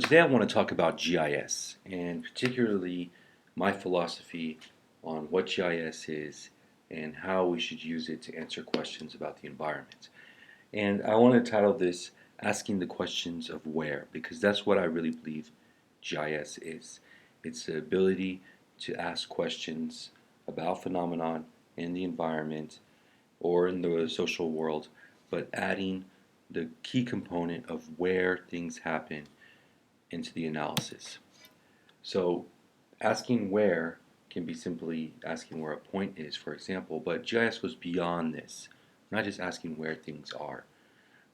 Today I want to talk about GIS and particularly my philosophy on what GIS is and how we should use it to answer questions about the environment. And I want to title this Asking the Questions of Where, because that's what I really believe GIS is. It's the ability to ask questions about phenomenon in the environment or in the social world, but adding the key component of where things happen into the analysis. So asking where can be simply asking where a point is, for example, but GIS goes beyond this. We're not just asking where things are.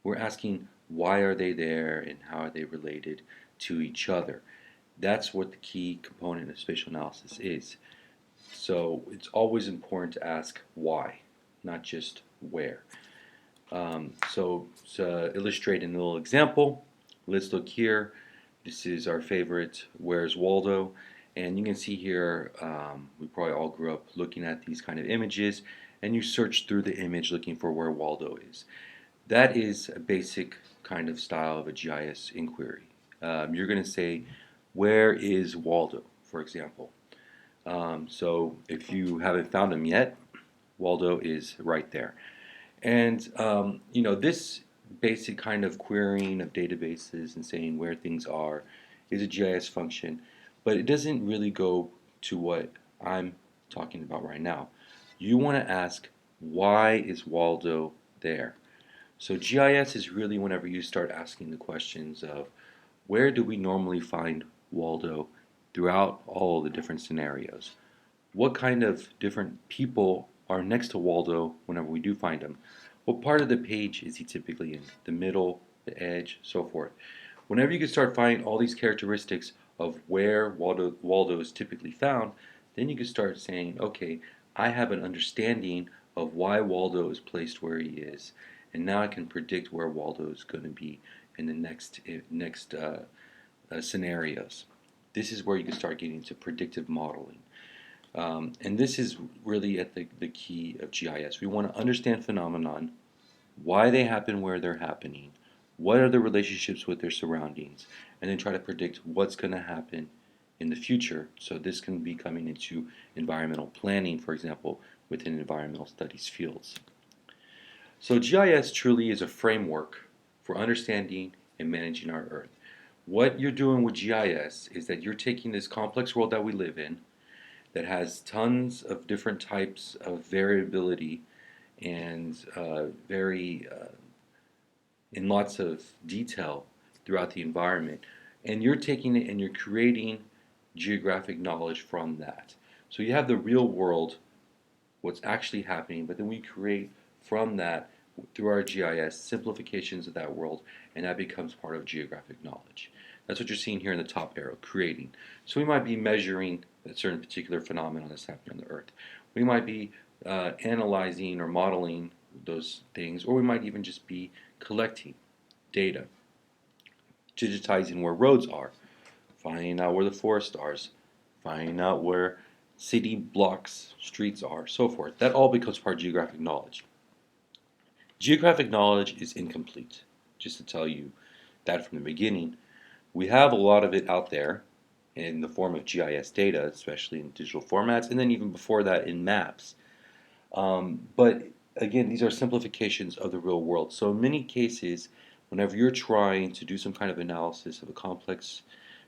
We're asking why are they there and how are they related to each other. That's what the key component of spatial analysis is. So it's always important to ask why, not just where. So to illustrate in a little example, let's look here. This is our favorite Where's Waldo? And you can see here, we probably all grew up looking at these kind of images, and you search through the image looking for where Waldo is. That is a basic kind of style of a GIS inquiry. You're going to say, where is Waldo, for example. So if you haven't found him yet, Waldo is right there. And this basic kind of querying of databases and saying where things are is a GIS function, but it doesn't really go to what I'm talking about right now. You want to ask, why is Waldo there? So GIS is really whenever you start asking the questions of where do we normally find Waldo throughout all the different scenarios? What kind of different people are next to Waldo whenever we do find him? What part of the page is he typically in? The middle, the edge, so forth. Whenever you can start finding all these characteristics of where Waldo is typically found, then you can start saying, okay, I have an understanding of why Waldo is placed where he is, and now I can predict where Waldo is going to be in the next scenarios. This is where you can start getting into predictive modeling. And this is really at the key of GIS. We want to understand phenomenon, why they happen where they're happening, what are the relationships with their surroundings, and then try to predict what's going to happen in the future. So this can be coming into environmental planning, for example, within environmental studies fields. So GIS truly is a framework for understanding and managing our Earth. What you're doing with GIS is that you're taking this complex world that we live in, that has tons of different types of variability and in lots of detail throughout the environment. And you're taking it and you're creating geographic knowledge from that. So you have the real world, what's actually happening, but then we create from that through our GIS simplifications of that world, and that becomes part of geographic knowledge. That's what you're seeing here in the top arrow, creating. So we might be measuring a certain particular phenomenon that's happening on the Earth. We might be analyzing or modeling those things, or we might even just be collecting data, digitizing where roads are, finding out where the forest are, finding out where city blocks, streets are, so forth. That all becomes part of geographic knowledge. Geographic knowledge is incomplete, just to tell you that from the beginning. We have a lot of it out there in the form of GIS data, especially in digital formats, and then even before that in maps. But again, these are simplifications of the real world. So in many cases, whenever you're trying to do some kind of analysis of a complex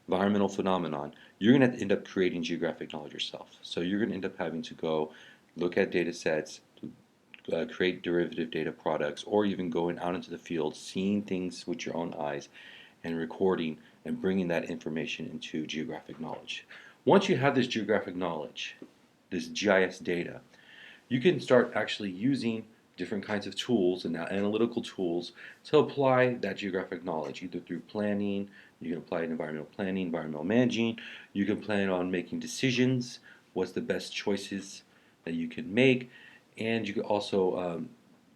environmental phenomenon, you're going to have to end up creating geographic knowledge yourself. So you're going to end up having to go look at data sets, create derivative data products, or even going out into the field, seeing things with your own eyes, and recording and bringing that information into geographic knowledge. Once you have this geographic knowledge, this GIS data, you can start actually using different kinds of tools and analytical tools to apply that geographic knowledge, either through planning. You can apply it in environmental planning, environmental managing. You can plan on making decisions, what's the best choices that you can make, and you can also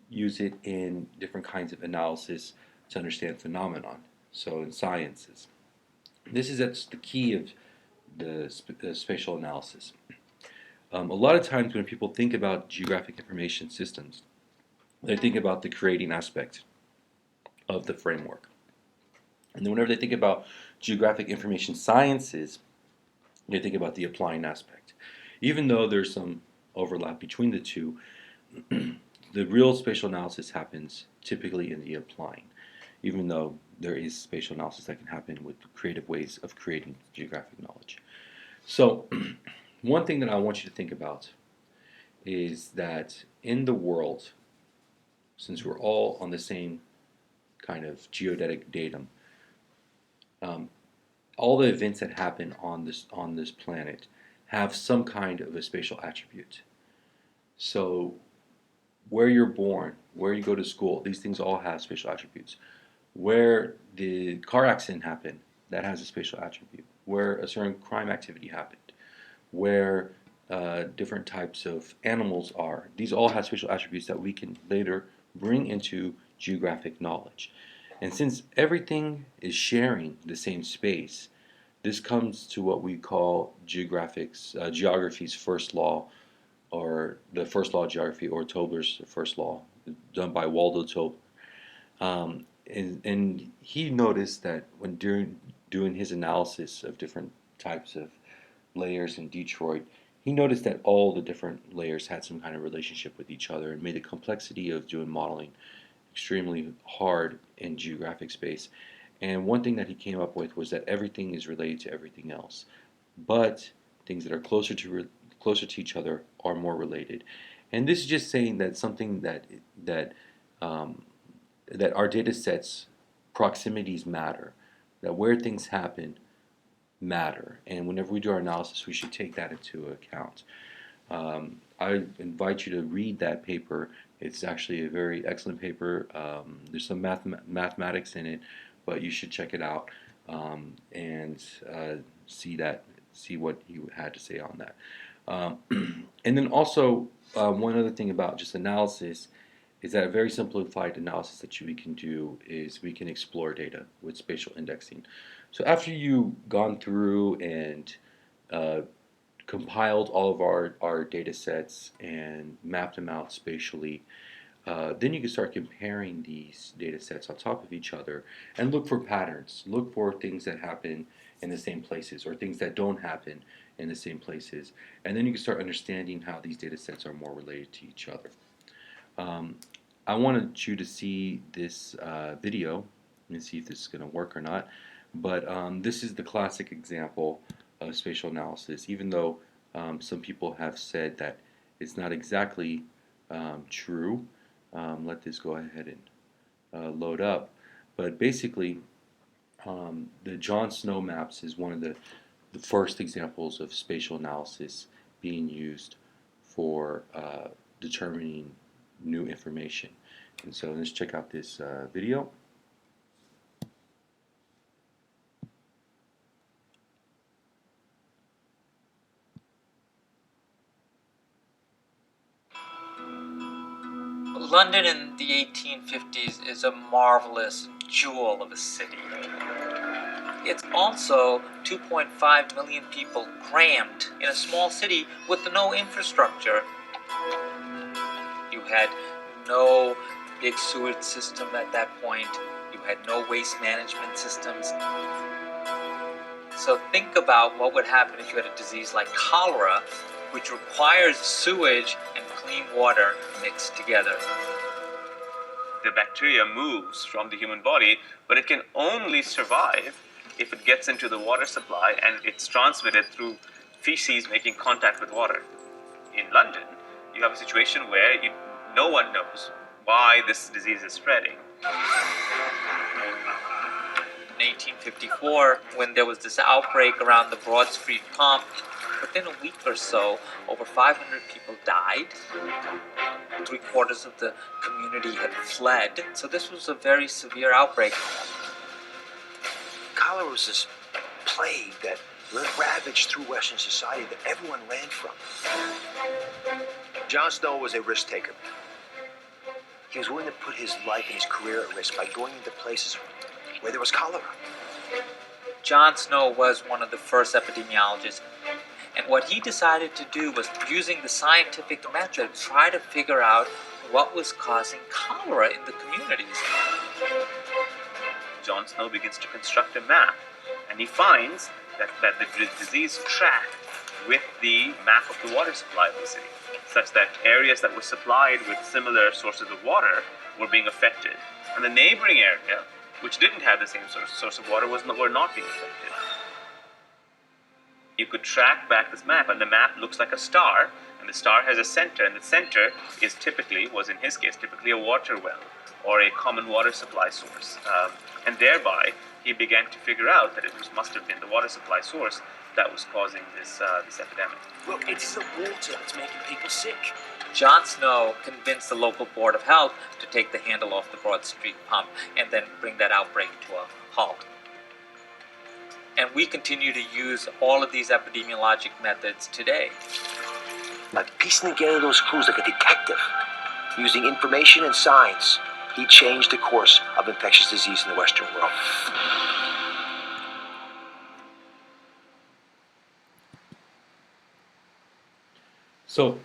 use it in different kinds of analysis to understand phenomenon, so in sciences. This is the key of the spatial analysis. A lot of times when people think about geographic information systems, they think about the creating aspect of the framework. And then whenever they think about geographic information sciences, you think about the applying aspect. Even though there's some overlap between the two, the real spatial analysis happens typically in the applying, even though there is spatial analysis that can happen with creative ways of creating geographic knowledge. So, one thing that I want you to think about is that in the world, since we're all on the same kind of geodetic datum, all the events that happen on this planet have some kind of a spatial attribute. So, where you're born, where you go to school, these things all have spatial attributes. Where the car accident happened, that has a spatial attribute. Where a certain crime activity happened, where different types of animals are, these all have spatial attributes that we can later bring into geographic knowledge. And since everything is sharing the same space, this comes to what we call geography's first law, or the first law of geography, or Tobler's first law, done by Waldo Tobler. And he noticed that when doing his analysis of different types of layers in Detroit, he noticed that all the different layers had some kind of relationship with each other, and made the complexity of doing modeling extremely hard in geographic space. And one thing that he came up with was that everything is related to everything else, but things that are closer to each other are more related. And this is just saying that something that our data sets proximities matter, that where things happen matter, and whenever we do our analysis, we should take that into account. I invite you to read that paper. It's actually a very excellent paper. There's some mathematics in it, but you should check it out and see what he had to say on that. And then also, one other thing about just analysis is that a very simplified analysis that we can do is we can explore data with spatial indexing. So after you've gone through and compiled all of our data sets and mapped them out spatially, then you can start comparing these data sets on top of each other and look for patterns. Look for things that happen in the same places or things that don't happen in the same places. And then you can start understanding how these data sets are more related to each other. I wanted you to see this video and see if this is going to work or not. But this is the classic example of spatial analysis, even though some people have said that it's not exactly true. Let this go ahead and load up. But basically, the Jon Snow maps is one of the first examples of spatial analysis being used for determining new information. And so let's check out this video. London in the 1850s is a marvelous jewel of a city. It's also 2.5 million people crammed in a small city with no infrastructure. You had no big sewage system at that point. You had no waste management systems. So think about what would happen if you had a disease like cholera, which requires sewage and clean water mixed together. The bacteria moves from the human body, but it can only survive if it gets into the water supply and it's transmitted through feces making contact with water. In London, you have a situation where no one knows why this disease is spreading. In 1854, when there was this outbreak around the Broad Street pump, within a week or so, over 500 people died. 3/4 of the community had fled. So this was a very severe outbreak. Cholera was this plague that ravaged through Western society that everyone ran from. Jon Snow was a risk taker. He was willing to put his life and his career at risk by going into places where there was cholera. Jon Snow was one of the first epidemiologists. And what he decided to do was, using the scientific method, try to figure out what was causing cholera in the communities. Jon Snow begins to construct a map, And he finds that the disease tracked with the map of the water supply of the city, such that areas that were supplied with similar sources of water were being affected. And the neighboring area, which didn't have the same source of water, were not being affected. You could track back this map, and the map looks like a star, and the star has a center, and the center was in his case, typically a water well or a common water supply source. And thereby, he began to figure out that it must have been the water supply source that was causing this epidemic. Well, it's the water that's making people sick. Jon Snow convinced the local Board of Health to take the handle off the Broad Street pump and then bring that outbreak to a halt. And we continue to use all of these epidemiologic methods today. By piecing together those clues like a detective, using information and science, he changed the course of infectious disease in the Western world. So,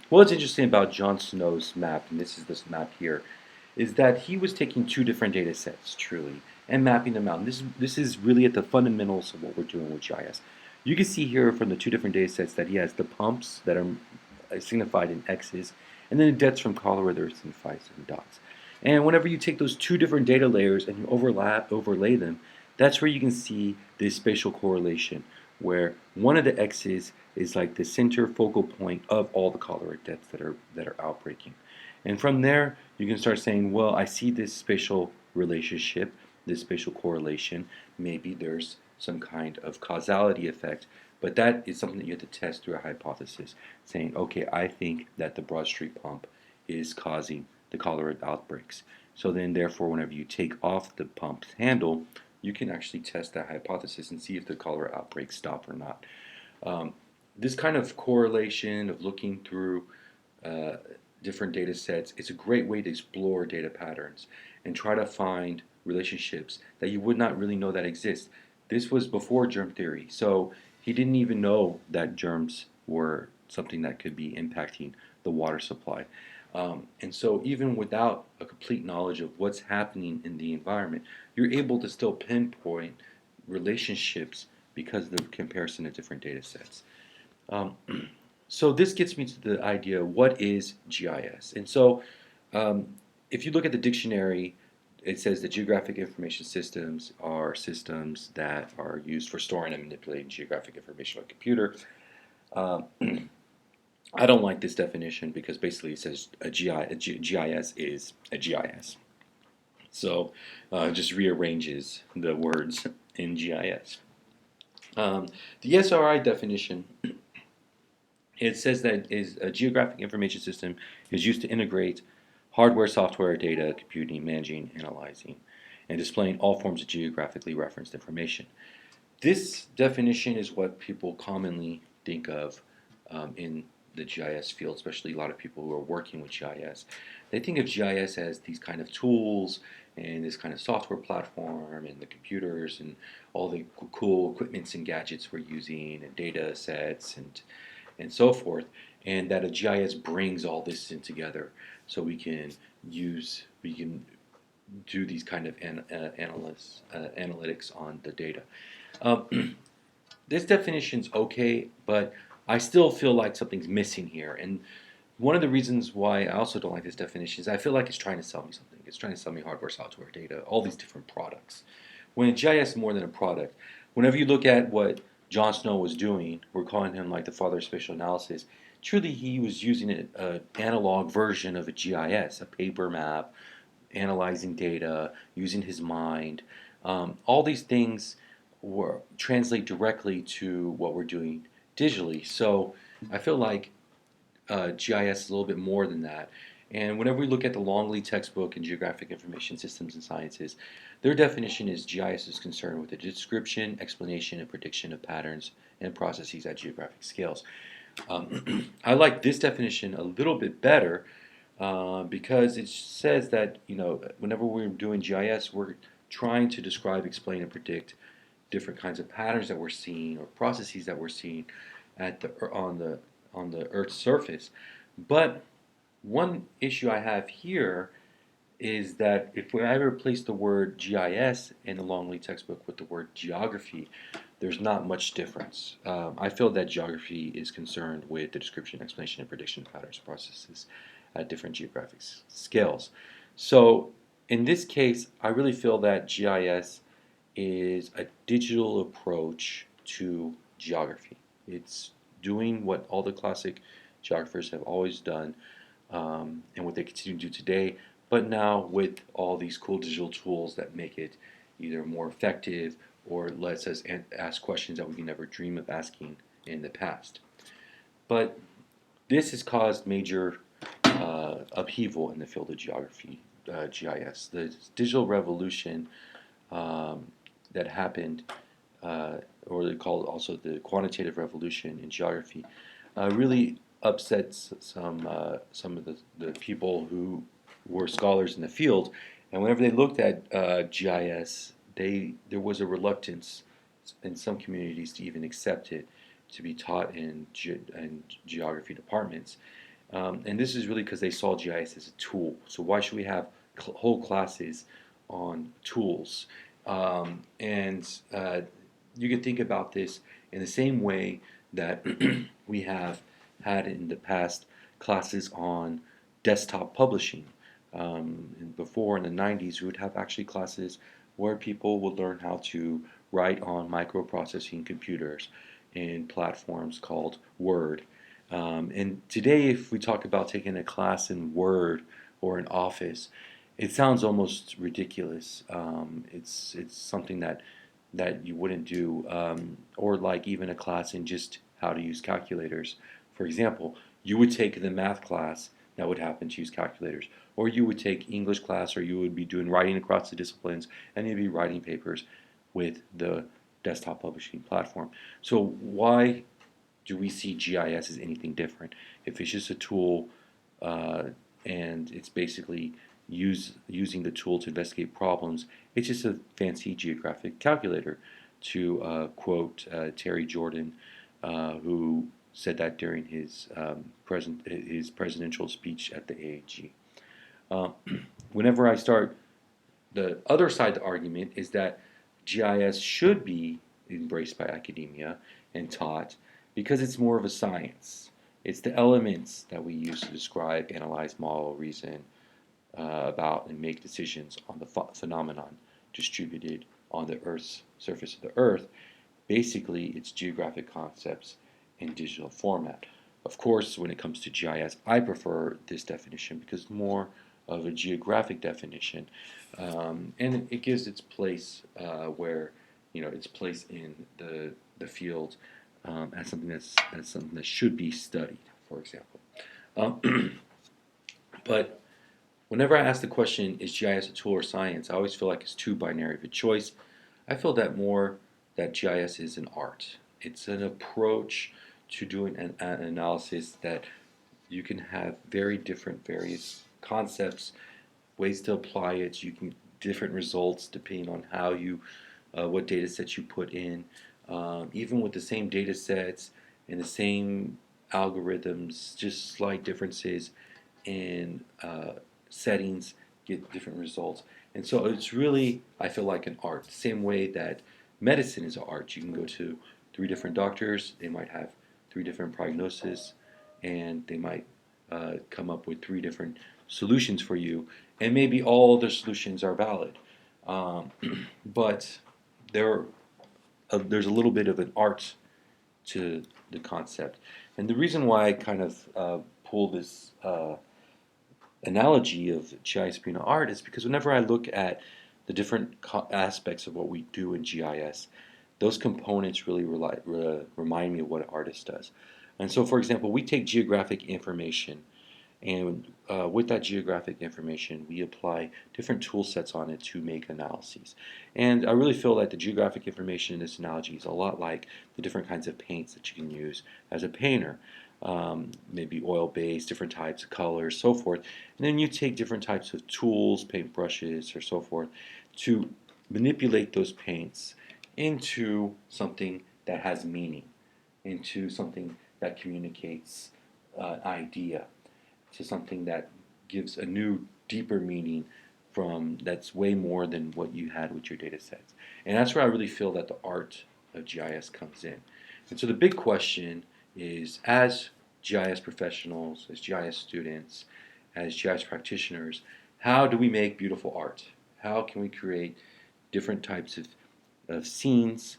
what's interesting about Jon Snow's map, and this is this map here, is that he was taking two different data sets, truly, and mapping them out. And this is really at the fundamentals of what we're doing with GIS. You can see here from the two different data sets that he has the pumps that are signified in X's, and then the deaths from cholera that are signified in dots. And whenever you take those two different data layers and you overlay them, that's where you can see this spatial correlation, where one of the X's is like the center focal point of all the cholera deaths that are outbreaking. And from there, you can start saying, well, I see this spatial relationship, this spatial correlation. Maybe there's some kind of causality effect, but that is something that you have to test through a hypothesis, saying, okay, I think that the Broad Street pump is causing the cholera outbreaks. So then, therefore, whenever you take off the pump's handle, you can actually test that hypothesis and see if the cholera outbreaks stop or not. This kind of correlation of looking through different data sets, it's a great way to explore data patterns and try to find relationships that you would not really know that exist. This was before germ theory, so he didn't even know that germs were something that could be impacting the water supply. And so even without a complete knowledge of what's happening in the environment, you're able to still pinpoint relationships because of the comparison of different data sets. So this gets me to the idea, what is GIS? And so if you look at the dictionary, it says that geographic information systems are systems that are used for storing and manipulating geographic information on a computer. I don't like this definition because basically it says a GIS is a GIS. So it just rearranges the words in GIS. The SRI definition, it says that a geographic information system is used to integrate hardware, software, data, computing, managing, analyzing, and displaying all forms of geographically referenced information. This definition is what people commonly think of in the GIS field, especially a lot of people who are working with GIS. They think of GIS as these kind of tools and this kind of software platform and the computers and all the cool equipments and gadgets we're using and data sets and so forth, and that a GIS brings all this in together so we can do these kind of analytics on the data. This definition's okay, but I still feel like something's missing here. And one of the reasons why I also don't like this definition is I feel like it's trying to sell me something. It's trying to sell me hardware, software, data, all these different products. When GIS is more than a product. Whenever you look at what Jon Snow was doing, we're calling him like the father of spatial analysis. Truly, he was using an analog version of a GIS, a paper map, analyzing data, using his mind. All these things translate directly to what we're doing digitally. So I feel like GIS is a little bit more than that. And whenever we look at the Longley textbook in Geographic Information Systems and Sciences, their definition is GIS is concerned with the description, explanation, and prediction of patterns and processes at geographic scales. I like this definition a little bit better because it says that whenever we're doing GIS, we're trying to describe, explain, and predict different kinds of patterns that we're seeing or processes that we're seeing on the Earth's surface. But one issue I have here is that if I replace the word GIS in the long lead textbook with the word geography, there's not much difference. I feel that geography is concerned with the description, explanation, and prediction of patterns and processes at different geographic scales. So in this case, I really feel that GIS is a digital approach to geography. It's doing what all the classic geographers have always done, and what they continue to do today, but now with all these cool digital tools that make it either more effective or lets us ask questions that we can never dream of asking in the past. But this has caused major upheaval in the field of geography, GIS. The digital revolution that happened, or they call it also the quantitative revolution in geography, really upsets some of the people who were scholars in the field. And whenever they looked at GIS, there was a reluctance in some communities to even accept it to be taught in geography departments. And this is really because they saw GIS as a tool. So why should we have whole classes on tools? And you can think about this in the same way that we have had in the past classes on desktop publishing. And before in the 90s, we would have actually classes where people would learn how to write on microprocessing computers in platforms called Word. And today, if we talk about taking a class in Word or in Office, it sounds almost ridiculous. It's something that you wouldn't do, or like even a class in just how to use calculators. For example, you would take the math class that would happen to use calculators, or you would take English class, or you would be doing writing across the disciplines, and you'd be writing papers with the desktop publishing platform. So why do we see GIS as anything different? If it's just a tool, and it's basically using the tool to investigate problems, it's just a fancy geographic calculator, to quote Terry Jordan, who said that during his presidential speech at the AAG. Whenever I start, the other side of the argument is that GIS should be embraced by academia and taught because it's more of a science. It's the elements that we use to describe, analyze, model, reason about, and make decisions on the phenomenon distributed on the Earth's surface of the Earth. Basically, it's geographic concepts in digital format. Of course, when it comes to GIS, I prefer this definition because it's more of a geographic definition, and it gives its place where its place in the field, as something that should be studied, for example. But whenever I ask the question, is GIS a tool or science, I always feel like it's too binary of a choice. I feel that GIS is an art. It's an approach to doing an analysis that you can have various concepts, ways to apply it. You can different results depending on how what data sets you put in. Even with the same data sets and the same algorithms, just slight differences in settings get different results. And so it's really, I feel like an art. The same way that medicine is an art. You can go to 3 different doctors, they might have 3 different prognoses, and they might come up with 3 different solutions for you, and maybe all the solutions are valid. But there's a little bit of an art to the concept. And the reason why I kind of pull this analogy of GIS being an art is because whenever I look at the different aspects of what we do in GIS, those components really remind me of what an artist does. And so, for example, we take geographic information, and with that geographic information, we apply different tool sets on it to make analyses. And I really feel that the geographic information in this analogy is a lot like the different kinds of paints that you can use as a painter. Maybe oil-based, different types of colors, so forth. And then you take different types of tools, paint brushes, or so forth, to manipulate those paints into something that has meaning, into something that communicates an idea, to something that gives a new, deeper meaning that's way more than what you had with your data sets. And that's where I really feel that the art of GIS comes in. And so the big question is, as GIS professionals, as GIS students, as GIS practitioners, how do we make beautiful art? How can we create different types of scenes,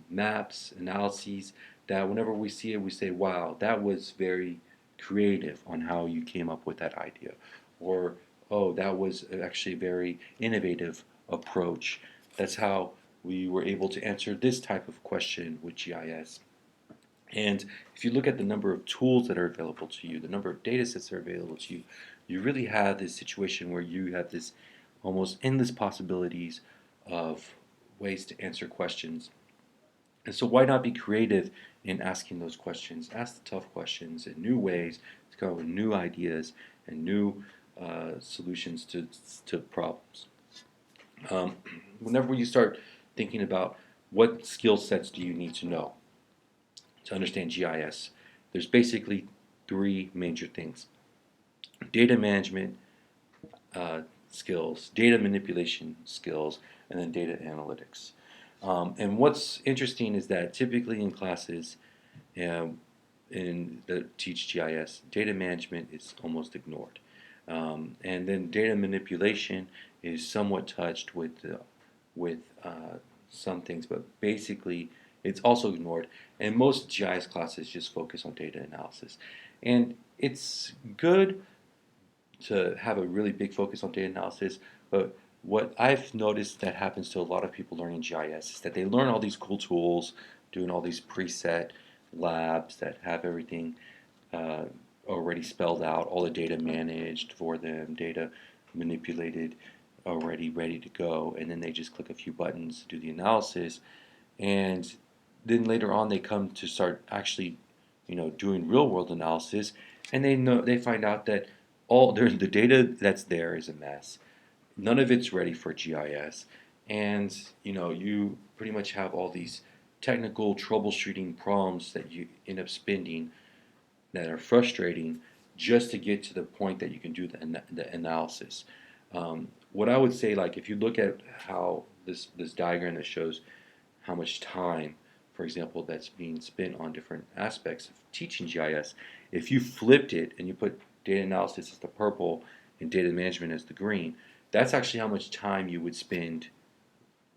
maps, analyses, that whenever we see it, we say, wow, that was very creative on how you came up with that idea. Or, oh, that was actually a very innovative approach. That's how we were able to answer this type of question with GIS. And if you look at the number of tools that are available to you, the number of data sets that are available to you, you really have this situation where you have this almost endless possibilities of ways to answer questions. And so why not be creative in asking those questions? Ask the tough questions in new ways to come up with new ideas and new solutions to problems. Whenever you start thinking about what skill sets do you need to know to understand GIS, there's basically three major things: data management skills, data manipulation skills, and then data analytics. And what's interesting is that typically in classes that teach GIS, data management is almost ignored. And then data manipulation is somewhat touched with some things, but basically it's also ignored. And most GIS classes just focus on data analysis. And it's good to have a really big focus on data analysis, but what I've noticed that happens to a lot of people learning GIS is that they learn all these cool tools, doing all these preset labs that have everything already spelled out, all the data managed for them, data manipulated, already ready to go, and then they just click a few buttons to do the analysis, and then later on they come to start actually, doing real world analysis, and they find out that the data that's there is a mess. None of it's ready for GIS, and you pretty much have all these technical troubleshooting problems that you end up spending that are frustrating just to get to the point that you can do the analysis. What I would say, like if you look at how this diagram that shows how much time, for example, that's being spent on different aspects of teaching GIS, if you flipped it and you put data analysis as the purple and data management as the green, that's actually how much time you would spend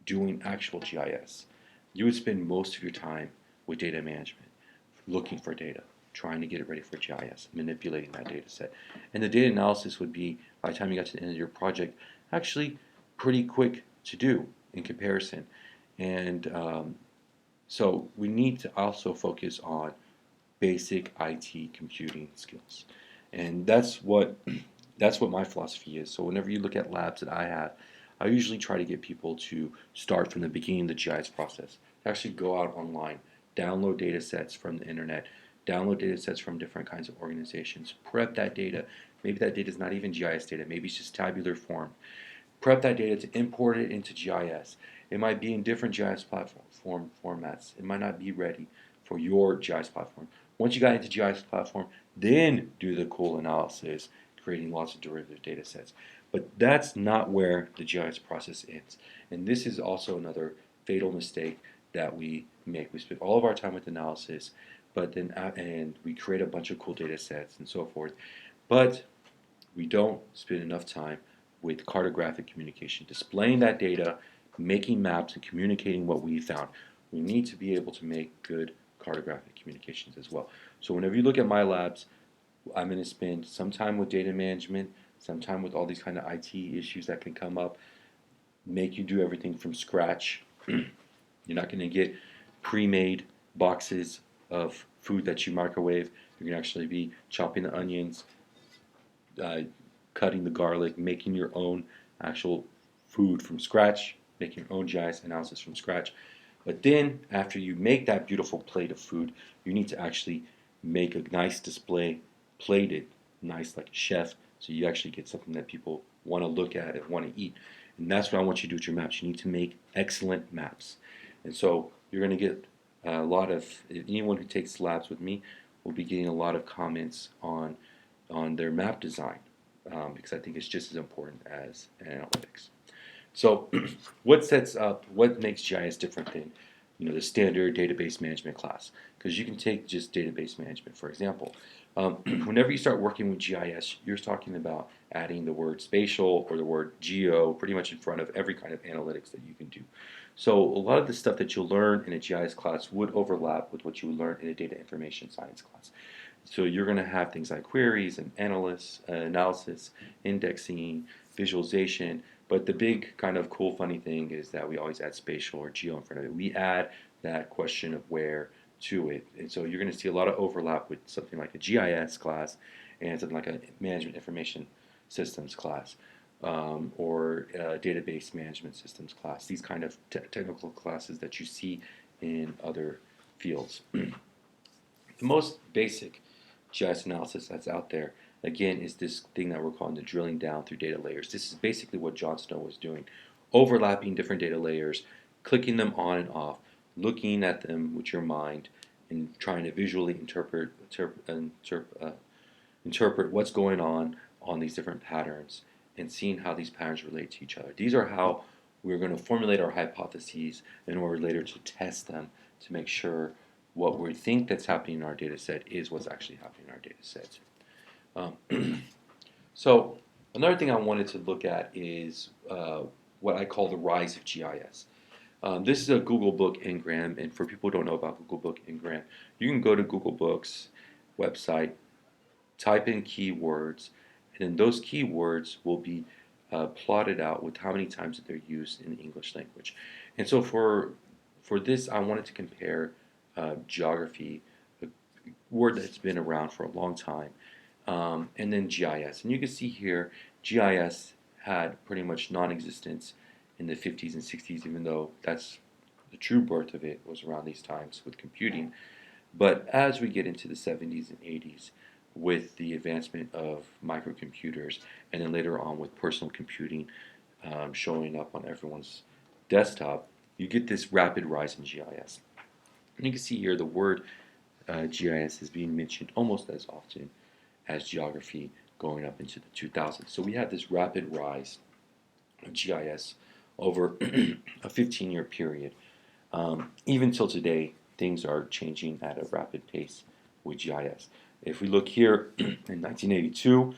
doing actual GIS. You would spend most of your time with data management, looking for data, trying to get it ready for GIS, manipulating that data set. And the data analysis would be, by the time you got to the end of your project, actually pretty quick to do in comparison. And so we need to also focus on basic IT computing skills. And that's what my philosophy is. So whenever you look at labs that I have, I usually try to get people to start from the beginning of the GIS process. To actually go out online, download data sets from the internet, download data sets from different kinds of organizations, prep that data. Maybe that data is not even GIS data, maybe it's just tabular form. Prep that data to import it into GIS. It might be in different GIS platform formats. It might not be ready for your GIS platform. Once you got into GIS platform, then do the cool analysis, creating lots of derivative data sets. But that's not where the GIS process ends. And this is also another fatal mistake that we make. We spend all of our time with analysis, but then and we create a bunch of cool data sets and so forth. But we don't spend enough time with cartographic communication, displaying that data, making maps, and communicating what we found. We need to be able to make good cartographic communications as well. So whenever you look at my labs, I'm going to spend some time with data management, some time with all these kind of IT issues that can come up, make you do everything from scratch. You're not going to get pre-made boxes of food that you microwave. You're going to actually be chopping the onions, cutting the garlic, making your own actual food from scratch, making your own GIS analysis from scratch. But then, after you make that beautiful plate of food, you need to actually make a nice display, plated, nice like a chef, so you actually get something that people want to look at and want to eat. And that's what I want you to do with your maps. You need to make excellent maps. And so you're going to get a lot of, anyone who takes labs with me will be getting a lot of comments on their map design. because I think it's just as important as analytics. So what makes GIS different than the standard database management class? Because you can take just database management, for example. Whenever you start working with GIS, you're talking about adding the word spatial or the word geo pretty much in front of every kind of analytics that you can do. So a lot of the stuff that you'll learn in a GIS class would overlap with what you would learn in a data information science class. So you're going to have things like queries and analysis, indexing, visualization. But the big kind of cool, funny thing is that we always add spatial or geo in front of it. We add that question of where to it. And so you're going to see a lot of overlap with something like a GIS class and something like a management information systems class or a database management systems class. These kind of technical classes that you see in other fields. The most basic GIS analysis that's out there, again, is this thing that we're calling the drilling down through data layers. This is basically what Jon Snow was doing, overlapping different data layers, clicking them on and off, looking at them with your mind, and trying to visually interpret what's going on these different patterns, and seeing how these patterns relate to each other. These are how we're going to formulate our hypotheses in order later to test them to make sure what we think that's happening in our data set is what's actually happening in our data set. So another thing I wanted to look at is what I call the rise of GIS. This is a Google Book Ngram, and for people who don't know about Google Book Ngram, you can go to Google Books website, type in keywords, and then those keywords will be plotted out with how many times that they're used in the English language. And so for this, I wanted to compare geography, a word that's been around for a long time, and then GIS. And you can see here, GIS had pretty much non-existence in the 50s and 60s, even though that's the true birth of it was around these times with computing. But as we get into the 70s and 80s, with the advancement of microcomputers, and then later on with personal computing showing up on everyone's desktop, you get this rapid rise in GIS. And you can see here the word GIS is being mentioned almost as often as geography going up into the 2000s. So we have this rapid rise of GIS over a 15-year period. Even till today, things are changing at a rapid pace with GIS. If we look here in 1982,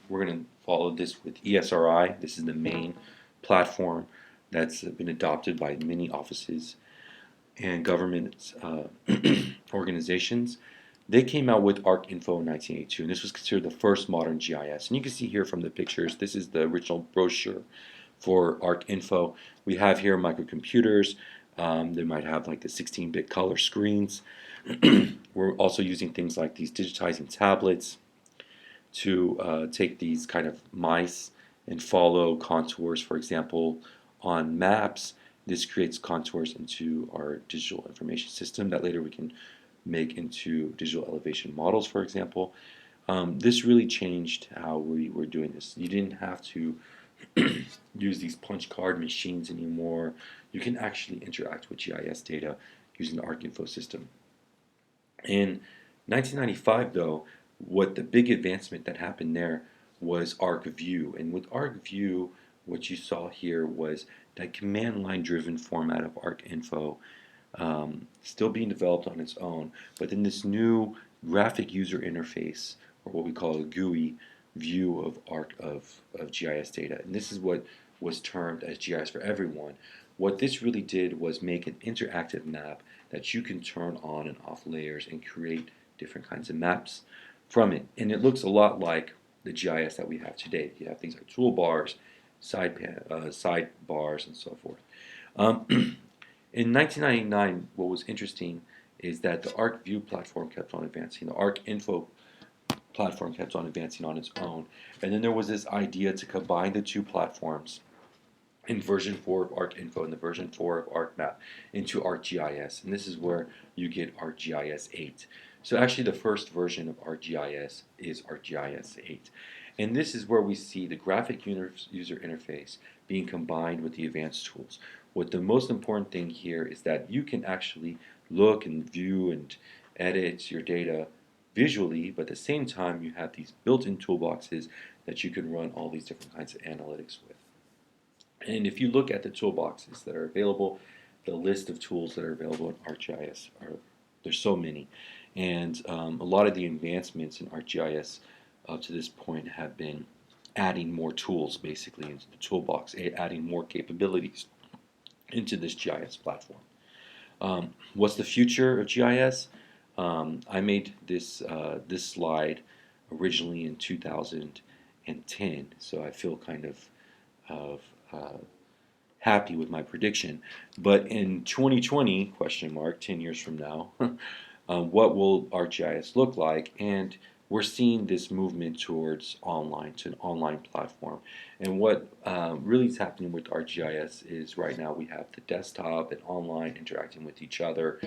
we're going to follow this with ESRI. This is the main platform that's been adopted by many offices and government organizations. They came out with ArcInfo in 1982, and this was considered the first modern GIS. And you can see here from the pictures, this is the original brochure for ArcInfo. We have here microcomputers. They might have like the 16-bit color screens. We're also using things like these digitizing tablets to take these kind of mice and follow contours, for example, on maps. This creates contours into our digital information system that later we can make into digital elevation models, for example. This really changed how we were doing this. You didn't have to use these punch card machines anymore. You can actually interact with GIS data using the ArcInfo system. In 1995, though, what the big advancement that happened there was ArcView. And with ArcView, what you saw here was that command line driven format of ArcInfo still being developed on its own, but then this new graphic user interface, or what we call a GUI view of GIS data. And this is what was termed as GIS for everyone. What this really did was make an interactive map that you can turn on and off layers and create different kinds of maps from it. And it looks a lot like the GIS that we have today. You have things like toolbars, sidebars, and so forth. In 1999, what was interesting is that the ArcView platform kept on advancing. The ArcInfo platform kept on advancing on its own. And then there was this idea to combine the two platforms in version 4 of ArcInfo and the version 4 of ArcMap into ArcGIS. And this is where you get ArcGIS 8. So actually the first version of ArcGIS is ArcGIS 8. And this is where we see the graphic user interface being combined with the advanced tools. What the most important thing here is that you can actually look and view and edit your data visually, but at the same time you have these built-in toolboxes that you can run all these different kinds of analytics with. And if you look at the toolboxes that are available, the list of tools that are available in ArcGIS there's so many, and a lot of the advancements in ArcGIS up to this point have been adding more tools basically into the toolbox, adding more capabilities into this GIS platform. What's the future of GIS? I made this slide originally in 2010, so I feel kind of happy with my prediction. But in 2020, question mark, 10 years from now, what will ArcGIS look like? And we're seeing this movement towards to an online platform. And what really is happening with ArcGIS is right now we have the desktop and online interacting with each other.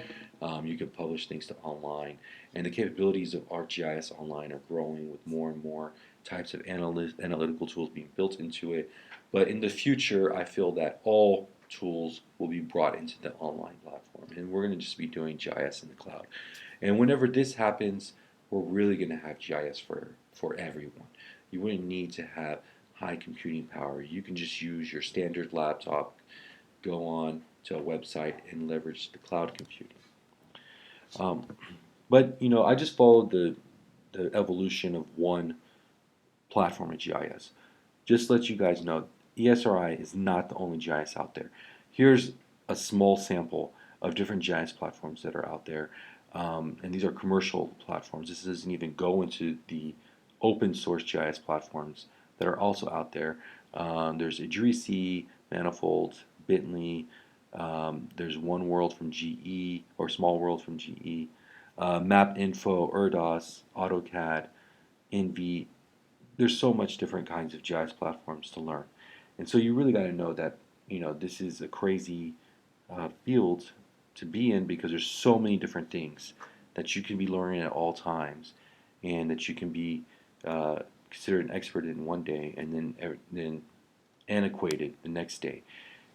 You can publish things to online, and the capabilities of ArcGIS online are growing with more and more types of analytical tools being built into it. But in the future, I feel that all tools will be brought into the online platform, and we're going to just be doing GIS in the cloud. And whenever this happens, we're really going to have GIS for everyone. You wouldn't need to have high computing power. You can just use your standard laptop, go on to a website, and leverage the cloud computing. But I just followed the evolution of one platform of GIS. Just to let you guys know, ESRI is not the only GIS out there. Here's a small sample of different GIS platforms that are out there, and these are commercial platforms. This doesn't even go into the open source GIS platforms that are also out there. There's Idrisi, Manifold, Bitly, there's One World from GE, or Small World from GE, MapInfo, Erdos, AutoCAD, Envy. There's so much different kinds of GIS platforms to learn. And so you really got to know that, this is a crazy field to be in, because there's so many different things that you can be learning at all times, and that you can be considered an expert in one day and then antiquated the next day.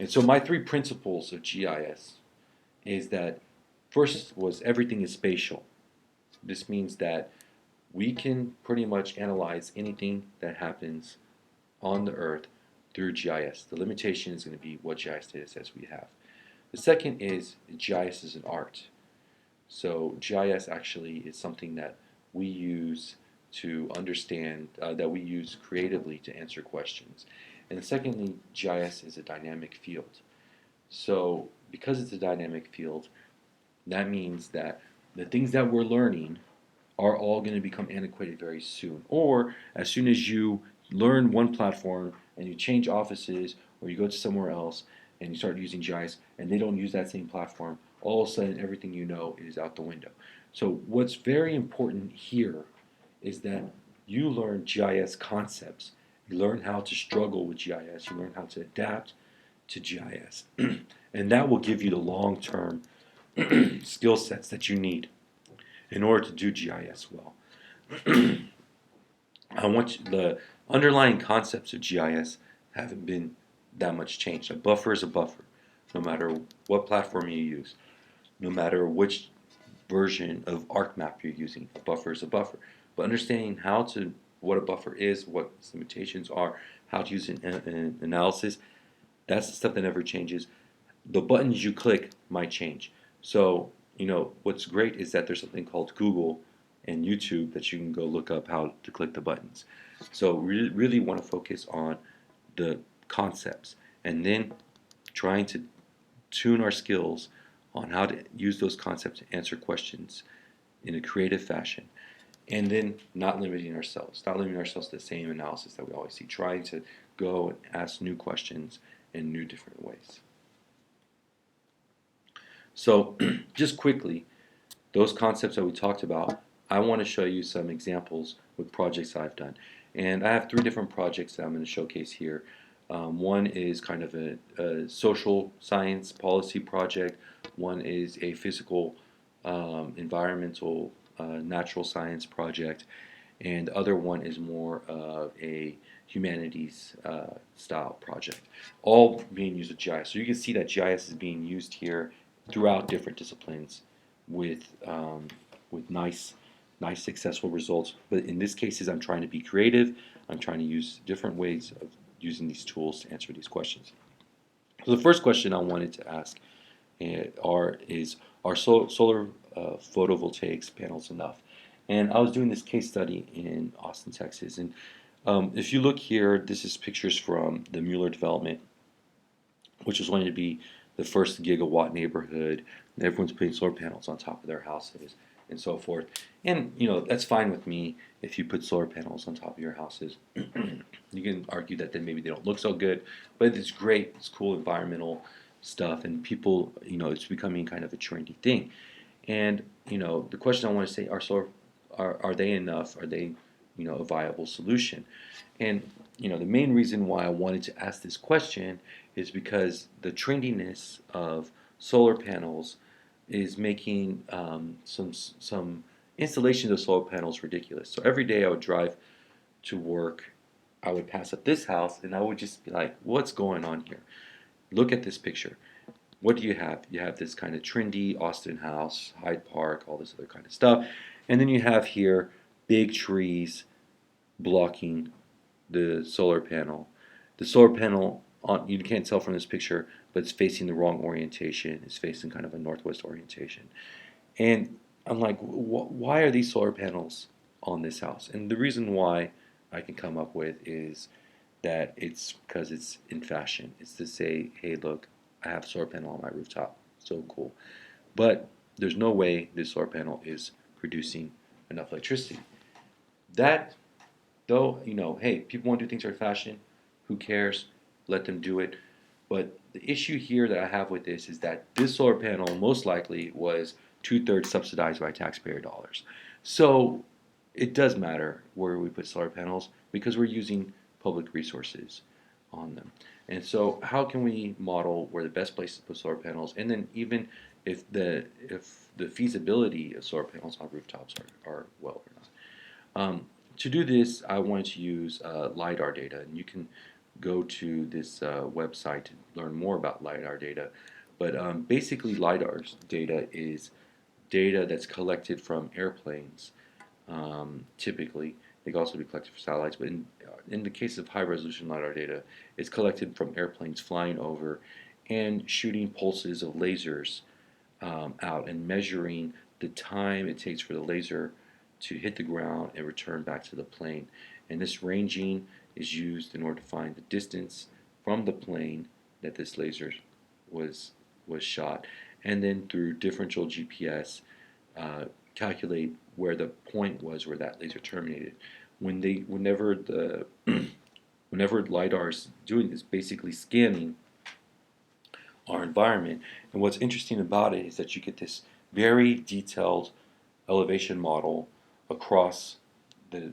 And so my 3 principles of GIS is that first was everything is spatial. This means that we can pretty much analyze anything that happens on the Earth through GIS. The limitation is going to be what GIS data sets we have. The second is GIS is an art. So GIS actually is something that we use to understand, that we use creatively to answer questions. And secondly, GIS is a dynamic field. So because it's a dynamic field, that means that the things that we're learning are all going to become antiquated very soon. Or as soon as you learn one platform and you change offices, or you go to somewhere else and you start using GIS and they don't use that same platform, all of a sudden everything you know is out the window. So what's very important here is that you learn GIS concepts. You learn how to struggle with GIS. You learn how to adapt to GIS. And that will give you the long-term skill sets that you need in order to do GIS well. The underlying concepts of GIS haven't been that much changed. A buffer is a buffer, no matter what platform you use, no matter which version of ArcMap you're using. A buffer is a buffer. But understanding what a buffer is, what its limitations are, how to use an analysis, that's the stuff that never changes. The buttons you click might change. So, what's great is that there's something called Google and YouTube that you can go look up how to click the buttons. So really want to focus on the concepts, and then trying to tune our skills on how to use those concepts to answer questions in a creative fashion. And then not limiting ourselves to the same analysis that we always see, trying to go and ask new questions in new different ways. So just quickly, those concepts that we talked about, I want to show you some examples with projects I've done. And I have 3 different projects that I'm going to showcase here. One is kind of a social science policy project. One is a physical, environmental, natural science project. And the other one is more of a humanities style project, all being used with GIS. So you can see that GIS is being used here throughout different disciplines with nice nice successful results. But in this case, I'm trying to be creative. I'm trying to use different ways of using these tools to answer these questions. So the first question I wanted to ask are solar photovoltaics panels enough? And I was doing this case study in Austin, Texas, and if you look here, this is pictures from the Mueller development, which is going to be the first gigawatt neighborhood. Everyone's putting solar panels on top of their houses and so forth. And that's fine with me if you put solar panels on top of your houses. You can argue that then maybe they don't look so good, but it's great. It's cool environmental stuff, and people, it's becoming kind of a trendy thing. And the question I want to say are they enough? Are they a viable solution? And the main reason why I wanted to ask this question is because the trendiness of solar panels is making some installations of solar panels ridiculous. So every day I would drive to work, I would pass up this house, and I would just be like, what's going on here? Look at this picture. What do you have? You have this kind of trendy Austin house, Hyde Park, all this other kind of stuff. And then you have here big trees blocking the solar panel. The solar panel, you can't tell from this picture, but it's facing the wrong orientation. It's facing kind of a northwest orientation. And I'm like, why are these solar panels on this house? And the reason why I can come up with is that it's because it's in fashion. It's to say, hey, look, I have a solar panel on my rooftop. So cool. But there's no way this solar panel is producing enough electricity. That, though, hey, people want to do things for fashion. Who cares? Let them do it. But the issue here that I have with this is that this solar panel most likely was 2/3 subsidized by taxpayer dollars. So it does matter where we put solar panels because we're using public resources on them. And so how can we model where the best place to put solar panels, and then even if the feasibility of solar panels on rooftops are well or not. To do this, I wanted to use LiDAR data, and you can go to this website to learn more about LiDAR data. But basically, LiDAR's data is data that's collected from airplanes, typically. They can also be collected from satellites, but in the case of high-resolution LiDAR data, it's collected from airplanes flying over and shooting pulses of lasers out and measuring the time it takes for the laser to hit the ground and return back to the plane. And this ranging is used in order to find the distance from the plane that this laser was shot, and then through differential GPS calculate where the point was where that laser terminated. Whenever LiDAR is doing this, basically scanning our environment. And what's interesting about it is that you get this very detailed elevation model across the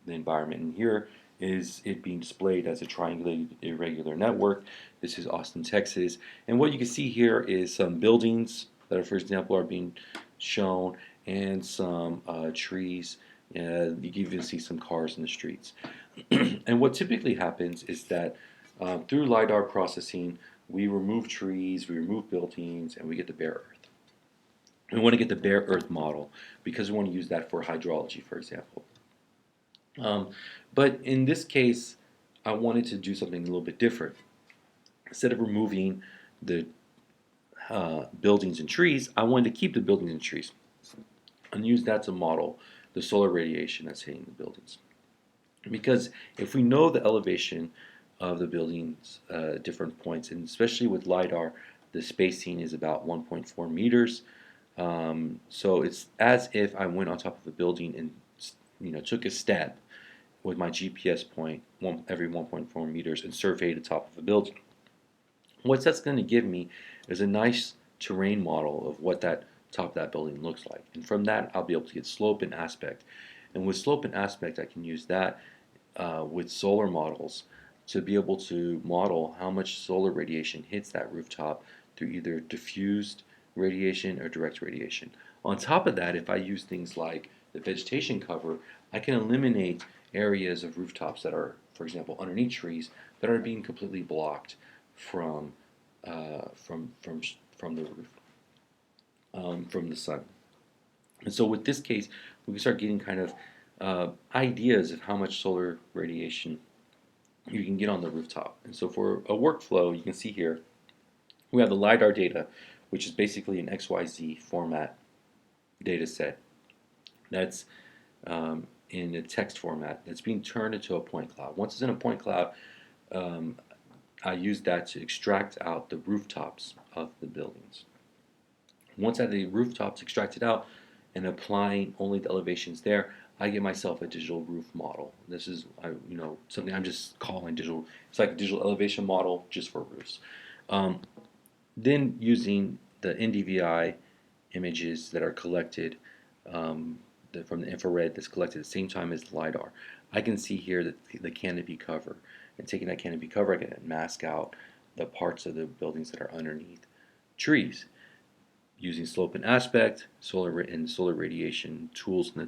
environment. And here is it being displayed as a triangulated irregular network. This is Austin, Texas. And what you can see here is some buildings that, for example, are being shown, and some trees. You can even see some cars in the streets. And what typically happens is that through LiDAR processing, we remove trees, we remove buildings, and we get the bare earth. We want to get the bare earth model because we want to use that for hydrology, for example. But in this case, I wanted to do something a little bit different. Instead of removing the buildings and trees, I wanted to keep the buildings and trees and use that to model the solar radiation that's hitting the buildings. Because if we know the elevation of the buildings at different points, and especially with LiDAR, the spacing is about 1.4 meters. So it's as if I went on top of a building and took a step with my GPS point every 1.4 meters and surveyed the top of a building. What that's going to give me is a nice terrain model of what that top of that building looks like. And from that, I'll be able to get slope and aspect. And with slope and aspect, I can use that with solar models to be able to model how much solar radiation hits that rooftop through either diffused radiation or direct radiation. On top of that, if I use things like the vegetation cover, I can eliminate areas of rooftops that are, for example, underneath trees that are being completely blocked from the roof, from the sun. And so with this case, we can start getting kind of ideas of how much solar radiation you can get on the rooftop. And so for a workflow, you can see here, we have the LiDAR data, which is basically an XYZ format data set that's in a text format that's being turned into a point cloud. Once it's in a point cloud, um, I use that to extract out the rooftops of the buildings. Once I have the rooftops extracted out and applying only the elevations there, I get myself a digital roof model. This is something I'm just calling digital. It's like a digital elevation model just for roofs. Um, then using the NDVI images that are collected from the infrared that's collected at the same time as the LiDAR, I can see here that the canopy cover. And taking that canopy cover, I can mask out the parts of the buildings that are underneath trees. Using slope and aspect, solar radiation tools in the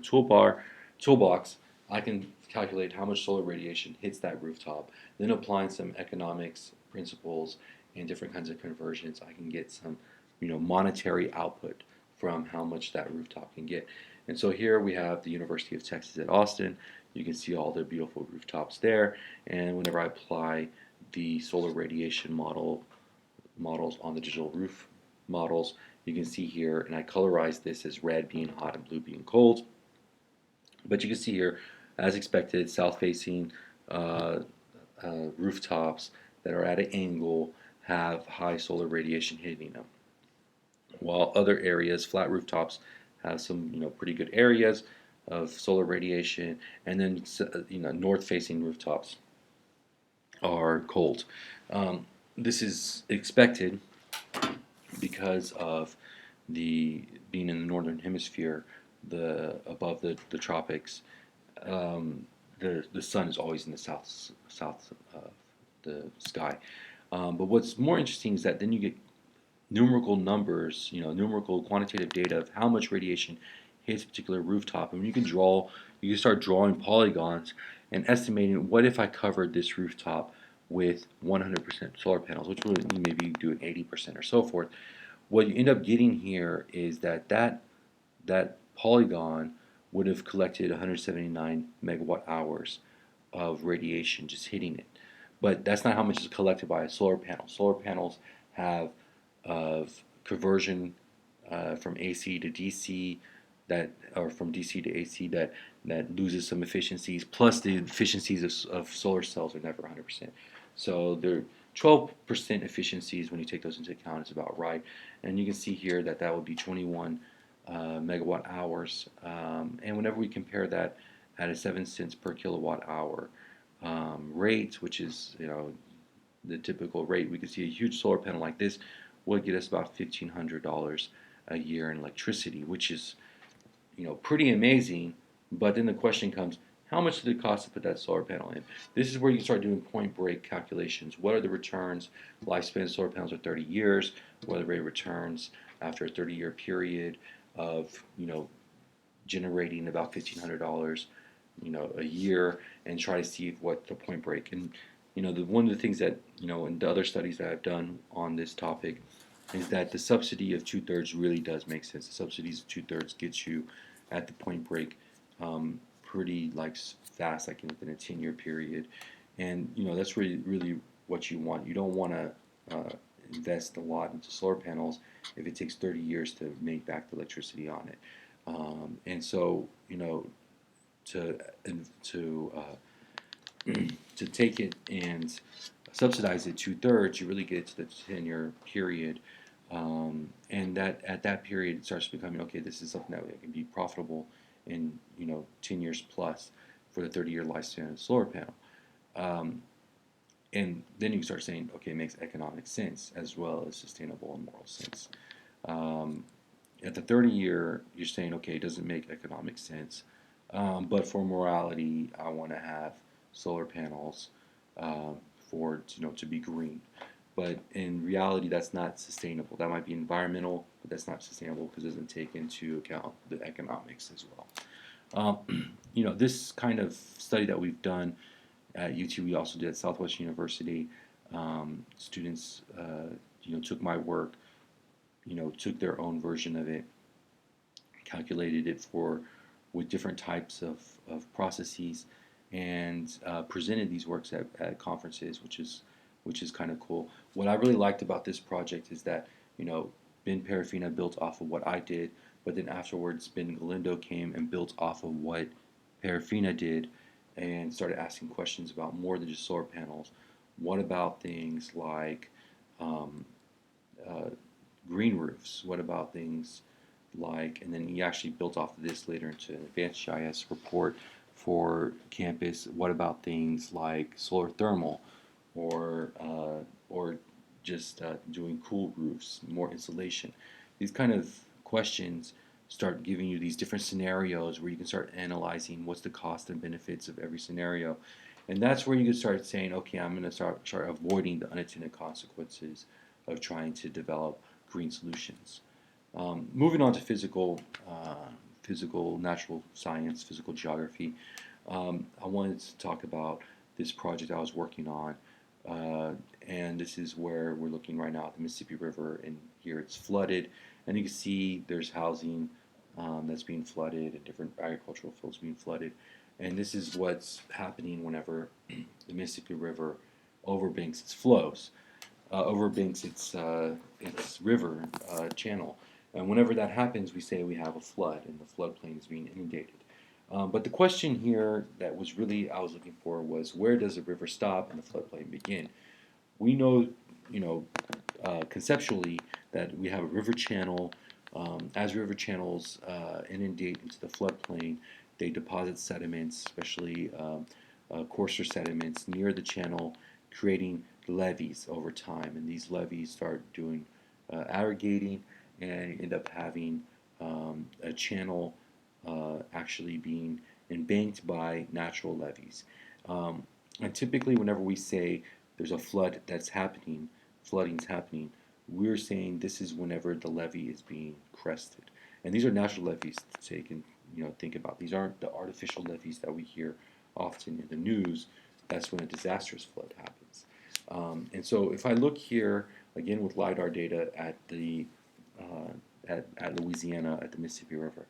toolbox, I can calculate how much solar radiation hits that rooftop. Then applying some economics principles and different kinds of conversions, I can get some, monetary output from how much that rooftop can get. And so here we have the University of Texas at Austin. You can see all the beautiful rooftops there. And whenever I apply the solar radiation models on the digital roof models, you can see here, and I colorize this as red being hot and blue being cold. But you can see here, as expected, south-facing rooftops that are at an angle have high solar radiation hitting them, while other areas, flat rooftops, have some pretty good areas of solar radiation, and then north-facing rooftops are cold. This is expected because of the being in the northern hemisphere, above the tropics, the sun is always in the south of the sky. But what's more interesting is that then you get numerical numbers, numerical quantitative data of how much radiation hits a particular rooftop, and you can start drawing polygons and estimating what if I covered this rooftop with 100% solar panels, which would maybe do an 80% or so forth. What you end up getting here is that polygon would have collected 179 megawatt hours of radiation just hitting it. But that's not how much is collected by a solar panel. Solar panels have conversion from AC to DC or from DC to AC that loses some efficiencies. Plus, the efficiencies of solar cells are never 100%. So they're 12% efficiencies when you take those into account is about right. And you can see here that would be 21 megawatt hours. And whenever we compare that at a 7 cents per kilowatt hour rate, which is the typical rate, we can see a huge solar panel like this would get us about $1,500 a year in electricity, which is pretty amazing. But then the question comes, how much did it cost to put that solar panel in? This is where you start doing point break calculations. What are the returns? Lifespan of solar panels are 30 years. What are the rate of returns after a 30-year period of generating about $1,500 a year, and try to see what the point break. And one of the things that in the other studies that I've done on this topic is that the subsidy of 2/3 really does make sense. The subsidies of 2/3 gets you at the point break pretty fast, like within a 10-year period, and that's really what you want. You don't want to invest a lot into solar panels if it takes 30 years to make back the electricity on it. And so to to take it and subsidize it 2/3, you really get it to the 10-year period. And that at that period it starts becoming, okay, this is something that can be profitable in 10 years plus for the 30-year lifespan of the solar panel. And then you can start saying, okay, it makes economic sense as well as sustainable and moral sense. At the 30-year, you're saying, okay, it doesn't make economic sense, but for morality, I want to have solar panels to be green. But in reality, that's not sustainable. That might be environmental, but that's not sustainable because it doesn't take into account the economics as well. This kind of study that we've done at UT, we also did at Southwestern University. Students, took my work, took their own version of it, calculated it for with different types of processes, and presented these works at conferences, which is kind of cool. What I really liked about this project is that Ben Parafina built off of what I did, but then afterwards Ben Galindo came and built off of what Parafina did, and started asking questions about more than just solar panels. What about things like um, uh, green roofs? What about things like, and then he actually built off of this later into an advanced GIS report for campus. What about things like solar thermal, or just doing cool roofs, more insulation? These kind of questions start giving you these different scenarios where you can start analyzing what's the cost and benefits of every scenario. And that's where you can start saying, okay, I'm going to start avoiding the unintended consequences of trying to develop green solutions. Moving on to physical natural science, physical geography, I wanted to talk about this project I was working on, and this is where we're looking right now at the Mississippi River, and here it's flooded, and you can see there's housing that's being flooded and different agricultural fields being flooded, and this is what's happening whenever the Mississippi River overbanks its flows, overbanks its river channel. And whenever that happens, we say we have a flood and the floodplain is being inundated. But the question here that was really I was looking for was, where does the river stop and the floodplain begin? We know, conceptually, that we have a river channel. As river channels inundate into the floodplain, they deposit sediments, especially coarser sediments, near the channel, creating levees over time. And these levees start doing aggregating and end up having a channel actually being embanked by natural levees. And typically, whenever we say there's a flooding's happening, we're saying this is whenever the levee is being crested. And these are natural levees to take and think about. These aren't the artificial levees that we hear often in the news. That's when a disastrous flood happens. And so, if I look here again with LiDAR data at the at Louisiana at the Mississippi River,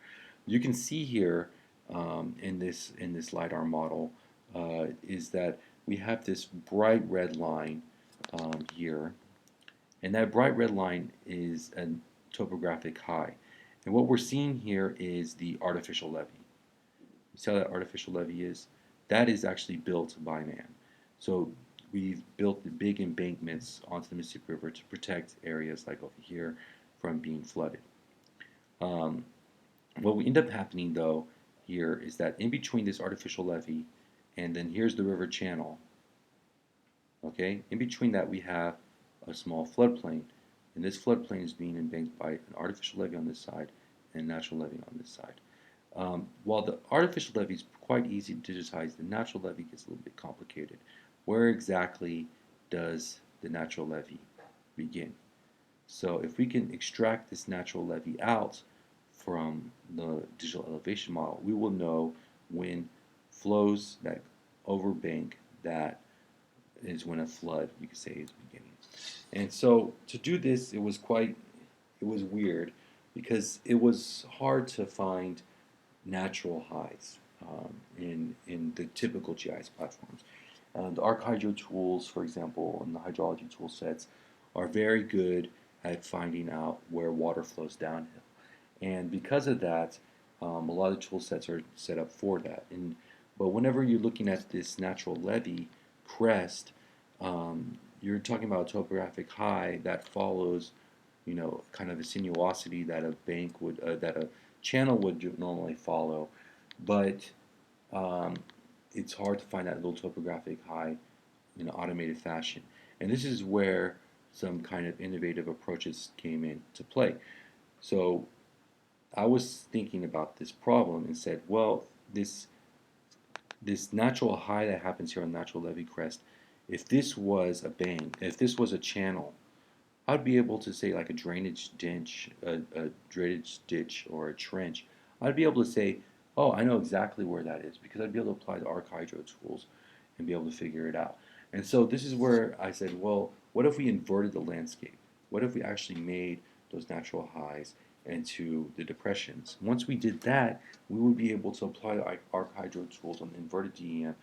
you can see here in this LiDAR model is that we have this bright red line here, and that bright red line is a topographic high. And what we're seeing here is the artificial levee. You see how that artificial levee is? That is actually built by man. So we've built the big embankments onto the Mississippi River to protect areas like over here from being flooded. What we end up happening though here is that in between this artificial levee and then here's the river channel, okay, in between that we have a small floodplain, and this floodplain is being embanked by an artificial levee on this side and a natural levee on this side. While the artificial levee is quite easy to digitize, the natural levee gets a little bit complicated. Where exactly does the natural levee begin? So if we can extract this natural levee out from the digital elevation model, we will know when flows that overbank that is when a flood, you could say, is beginning. And so to do this, it was weird because it was hard to find natural highs in the typical GIS platforms. The ArcHydro tools, for example, and the hydrology tool sets are very good at finding out where water flows downhill. And because of that, a lot of tool sets are set up for that. But whenever you're looking at this natural levee crest, you're talking about a topographic high that follows, kind of a sinuosity that a bank would, that a channel would normally follow. But it's hard to find that little topographic high in an automated fashion. And this is where some kind of innovative approaches came into play. So I was thinking about this problem and said, well, this natural high that happens here on the natural levee crest, if this was a bank, if this was a channel, I'd be able to say like a drainage ditch, or a trench. I'd be able to say, oh, I know exactly where that is because I'd be able to apply the ArcHydro tools and be able to figure it out. And so this is where I said, well, what if we inverted the landscape? What if we actually made those natural highs into the depressions. Once we did that, we would be able to apply the ArcHydro tools on the inverted DEM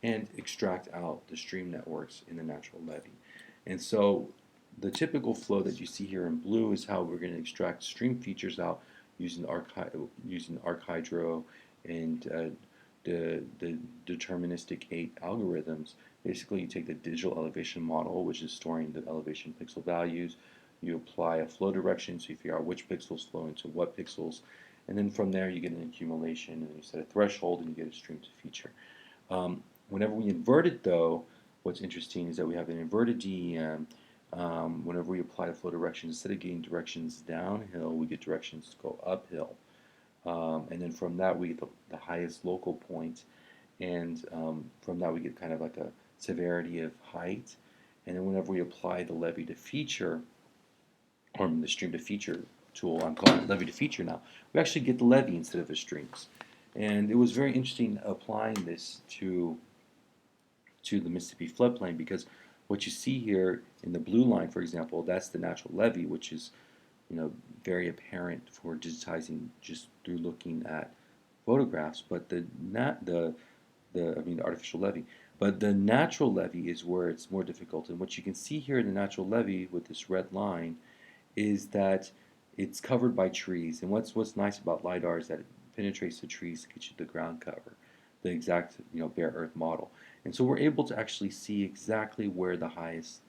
and extract out the stream networks in the natural levee. And so the typical flow that you see here in blue is how we're going to extract stream features out using ArcHydro and the deterministic 8 algorithms. Basically, you take the digital elevation model, which is storing the elevation pixel values. You apply a flow direction, so you figure out which pixels flow into what pixels, and then from there you get an accumulation, and you set a threshold, and you get a stream to feature. Whenever we invert it, though, what's interesting is that we have an inverted DEM. Whenever we apply the flow directions, instead of getting directions downhill, we get directions to go uphill. And then from that we get the highest local point, and from that we get kind of like a severity of height. And then whenever we apply the levee to feature, or the stream to feature tool, I'm calling it levee to feature now, we actually get the levee instead of the streams. And it was very interesting applying this to the Mississippi floodplain, because what you see here in the blue line, for example, that's the natural levee, which is very apparent for digitizing just through looking at photographs. But the artificial levee. But the natural levee is where it's more difficult. And what you can see here in the natural levee with this red line is that it's covered by trees. And what's nice about LiDAR is that it penetrates the trees to get you the ground cover, the exact bare earth model. And so we're able to actually see exactly where the highest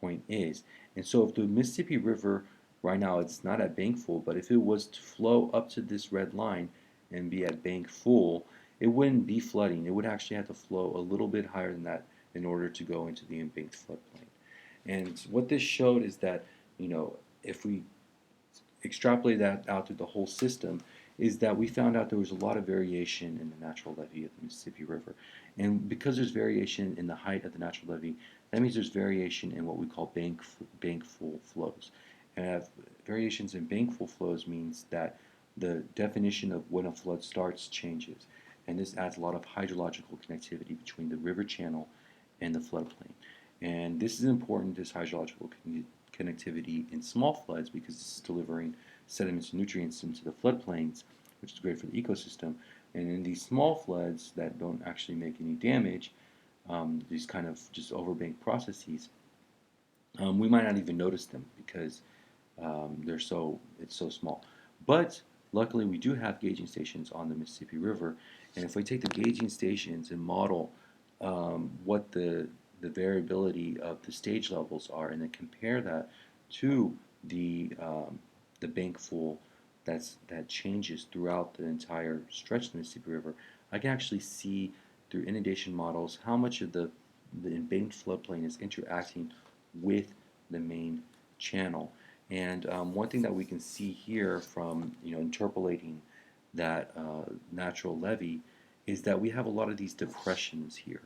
point is. And so if the Mississippi River right now, it's not at bank full, but if it was to flow up to this red line and be at bank full, it wouldn't be flooding. It would actually have to flow a little bit higher than that in order to go into the embanked floodplain. And what this showed is that, if we extrapolate that out through the whole system, is that we found out there was a lot of variation in the natural levee of the Mississippi River. And because there's variation in the height of the natural levee, that means there's variation in what we call bank full flows. And variations in bank full flows means that the definition of when a flood starts changes. And this adds a lot of hydrological connectivity between the river channel and the floodplain. And this is important, this hydrological connectivity in small floods, because it's delivering sediments and nutrients into the floodplains, which is great for the ecosystem. And in these small floods that don't actually make any damage, these kind of just overbank processes, we might not even notice them because it's so small. But luckily we do have gauging stations on the Mississippi River, and if we take the gauging stations and model what the variability of the stage levels are, and then compare that to the bank full that changes throughout the entire stretch of the Mississippi River, I can actually see through inundation models how much of the embanked floodplain is interacting with the main channel. And one thing that we can see here from interpolating that natural levee is that we have a lot of these depressions here.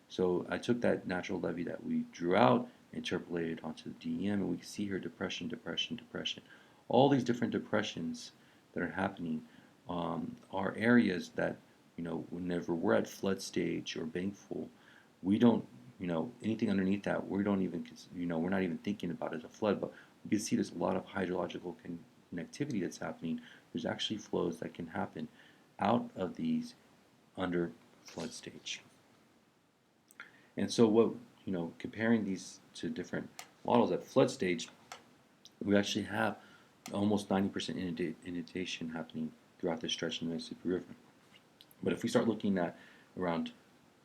So I took that natural levee that we drew out, interpolated onto the DEM, and we can see here depression, depression, depression. All these different depressions that are happening are areas that, whenever we're at flood stage or bank full, we don't, anything underneath that, we don't even, we're not even thinking about it as a flood, but we can see there's a lot of hydrological connectivity that's happening. There's actually flows that can happen out of these under flood stage. And so comparing these to different models at flood stage, we actually have almost 90% inundation happening throughout this stretch in the Mississippi River. But if we start looking at around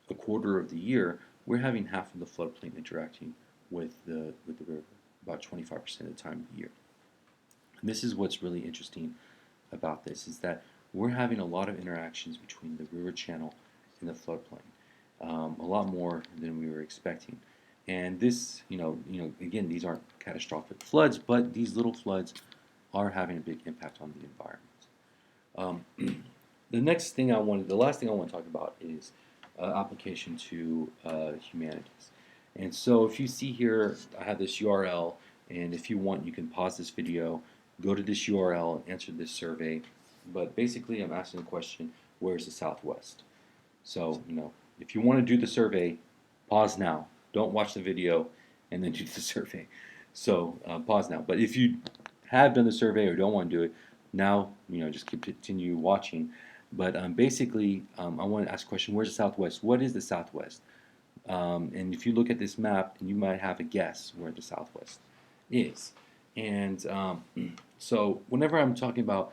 a quarter of the year, we're having half of the floodplain interacting with the river, about 25% of the time of the year. And this is what's really interesting about this, is that we're having a lot of interactions between the river channel and the floodplain. A lot more than we were expecting. And this, again, these aren't catastrophic floods, but these little floods are having a big impact on the environment. The last thing I want to talk about is application to humanities. And so if you see here, I have this URL, and if you want, you can pause this video, go to this URL, and answer this survey. But basically, I'm asking the question, where's the Southwest? So, if you want to do the survey, pause now. Don't watch the video and then do the survey. So pause now. But if you have done the survey or don't want to do it, Now, just continue watching. But basically, I want to ask a question: where's the Southwest? What is the Southwest? And if you look at this map, you might have a guess where the Southwest is. And so, whenever I'm talking about,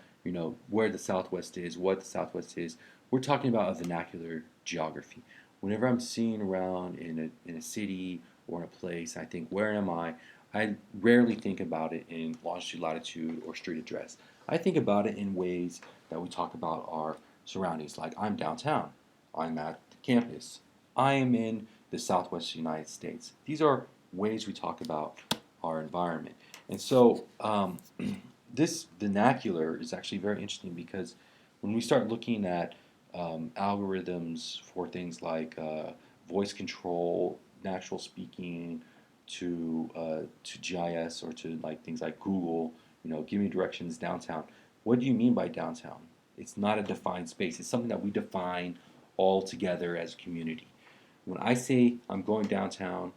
where the Southwest is, what the Southwest is, we're talking about a vernacular geography. Whenever I'm seeing around in a city or in a place, I think, where am I? I rarely think about it in longitude, latitude, or street address. I think about it in ways that we talk about our surroundings, like I'm downtown, I'm at the campus, I am in the Southwest United States. These are ways we talk about our environment. And so this vernacular is actually very interesting because when we start looking at algorithms for things like voice control, natural speaking, to GIS or to like things like Google, give me directions downtown. What do you mean by downtown? It's not a defined space. It's something that we define all together as a community. When I say I'm going downtown,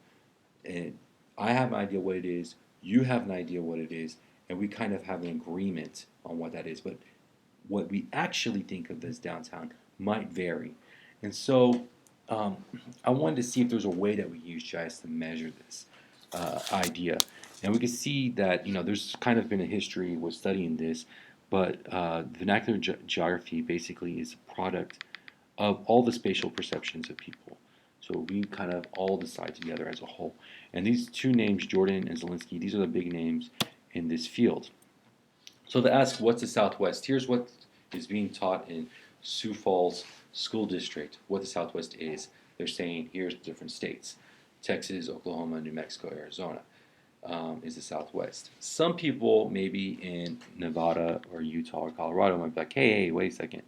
and I have an idea what it is, you have an idea what it is, and we kind of have an agreement on what that is. But what we actually think of as downtown might vary. And so I wanted to see if there's a way that we use GIS to measure this idea. And we can see that, there's kind of been a history with studying this, but vernacular geography basically is a product of all the spatial perceptions of people. So we kind of all decide together as a whole. And these two names, Jordan and Zelinsky, these are the big names in this field. So to ask what's the Southwest, here's what is being taught in Sioux Falls School District, what the Southwest is. They're saying here's the different states. Texas, Oklahoma, New Mexico, Arizona is the Southwest. Some people, maybe in Nevada or Utah or Colorado, might be like, hey, wait a second.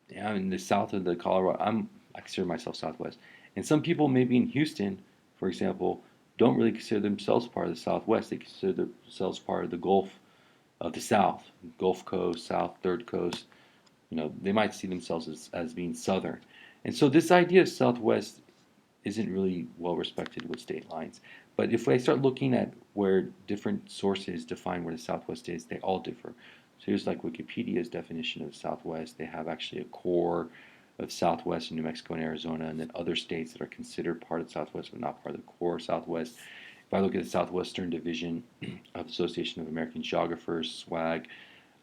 Yeah, I'm in the south of the Colorado. I consider myself Southwest. And some people, maybe in Houston, for example, don't really consider themselves part of the Southwest. They consider themselves part of the Gulf of the South, Gulf Coast, South, Third Coast. They might see themselves as being Southern. And so this idea of Southwest isn't really well respected with state lines. But if I start looking at where different sources define where the Southwest is, they all differ. So here's like Wikipedia's definition of the Southwest. They have actually a core of Southwest in New Mexico and Arizona, and then other states that are considered part of the Southwest but not part of the core Southwest. If I look at the Southwestern Division of the Association of American Geographers, SWAG,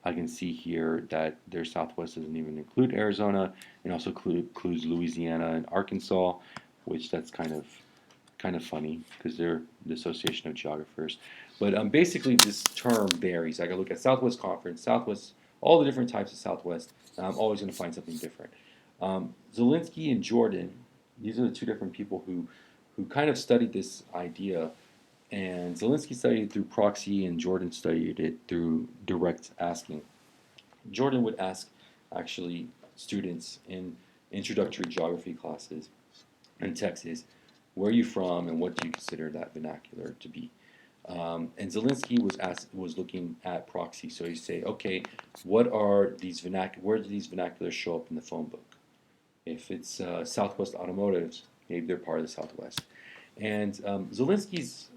I can see here that their Southwest doesn't even include Arizona, and also includes Louisiana and Arkansas, which that's kind of funny because they're the Association of Geographers. But basically, this term varies. I can look at Southwest Conference, Southwest, all the different types of Southwest, and I'm always going to find something different. Zelinsky and Jordan, these are the two different people who kind of studied this idea. And Zelinsky studied it through proxy, and Jordan studied it through direct asking. Jordan would ask, actually, students in introductory geography classes in Texas, where are you from, and what do you consider that vernacular to be? And Zelinsky was looking at proxy, so he'd say, okay, where do these vernaculars show up in the phone book? If it's Southwest Automotives, maybe they're part of the Southwest. And Zelinsky's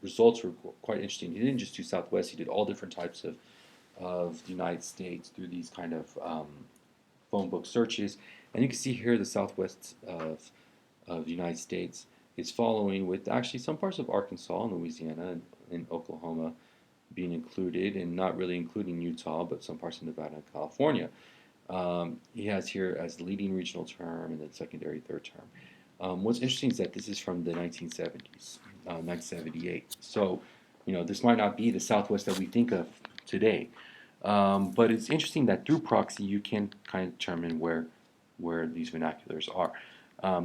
results were quite interesting. He didn't just do Southwest; he did all different types of the United States through these kind of phone book searches. And you can see here the Southwest of the United States is following with actually some parts of Arkansas and Louisiana and Oklahoma being included, and not really including Utah, but some parts of Nevada and California. He has here as leading regional term and then secondary third term. What's interesting is that this is from the 1970s, 1978. So, this might not be the Southwest that we think of today. But it's interesting that through proxy you can kind of determine where these vernaculars are.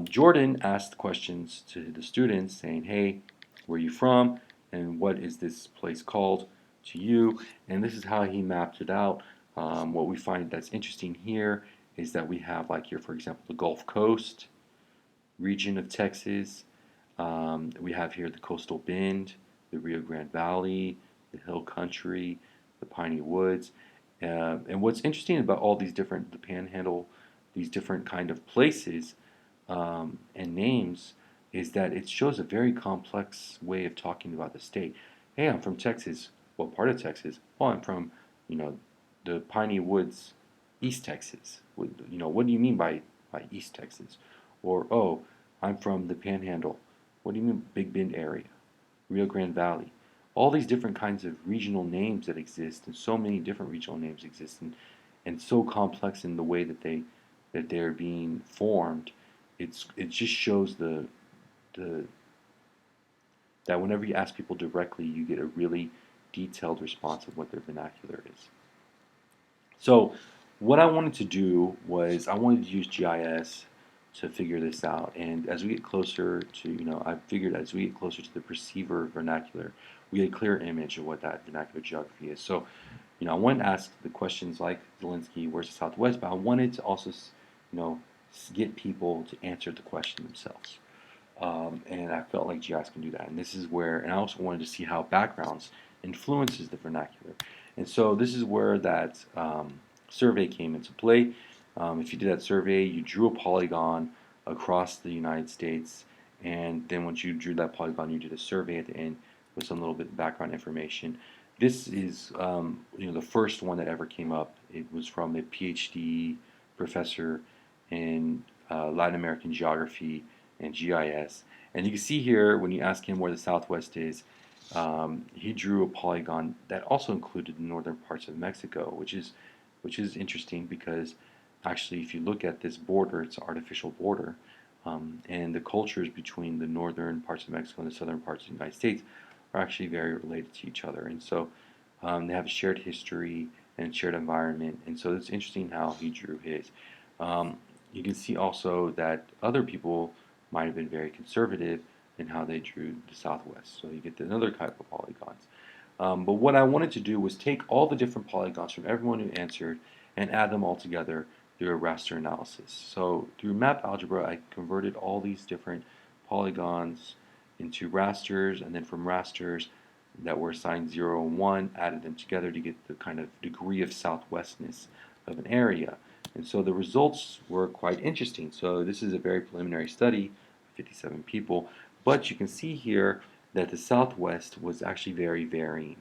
Jordan asked questions to the students saying, hey, where are you from? And what is this place called to you? And this is how he mapped it out. What we find that's interesting here is that we have, like here, for example, the Gulf Coast region of Texas. We have here the Coastal Bend, the Rio Grande Valley, the Hill Country, the Piney Woods. And what's interesting about all these different, the Panhandle, these different kind of places and names is that it shows a very complex way of talking about the state. Hey, I'm from Texas. What part of Texas? Well, I'm from, the piney woods, East Texas. What do you mean by East Texas? Or, oh, I'm from the Panhandle. What do you mean Big Bend area? Rio Grande Valley. All these different kinds of regional names that exist, and so many different regional names exist, and so complex in the way that they're being formed. It just shows the that whenever you ask people directly, you get a really detailed response of what their vernacular is. So what I wanted to do was I wanted to use GIS to figure this out. And as we get closer to, I figured as we get closer to the perceiver vernacular, we get a clear image of what that vernacular geography is. So, I wanted to ask the questions like Zelensky, where's the Southwest, but I wanted to also, get people to answer the question themselves. And I felt like GIS can do that. And this is where, and I also wanted to see how backgrounds influences the vernacular. And so this is where that survey came into play. If you did that survey, you drew a polygon across the United States, and then once you drew that polygon, you did a survey at the end with some little bit of background information. This is the first one that ever came up. It was from a PhD professor in Latin American geography and GIS. And you can see here when you ask him where the Southwest is, he drew a polygon that also included the northern parts of Mexico, which is interesting because actually if you look at this border, it's an artificial border, and the cultures between the northern parts of Mexico and the southern parts of the United States are actually very related to each other, and so they have a shared history and shared environment, and so it's interesting how he drew his. You can see also that other people might have been very conservative in how they drew the Southwest. So you get another type of polygons. But what I wanted to do was take all the different polygons from everyone who answered and add them all together through a raster analysis. So through map algebra, I converted all these different polygons into rasters, and then from rasters that were assigned 0 and 1, added them together to get the kind of degree of southwestness of an area. And so the results were quite interesting. So this is a very preliminary study, 57 people, but you can see here that the Southwest was actually very varying.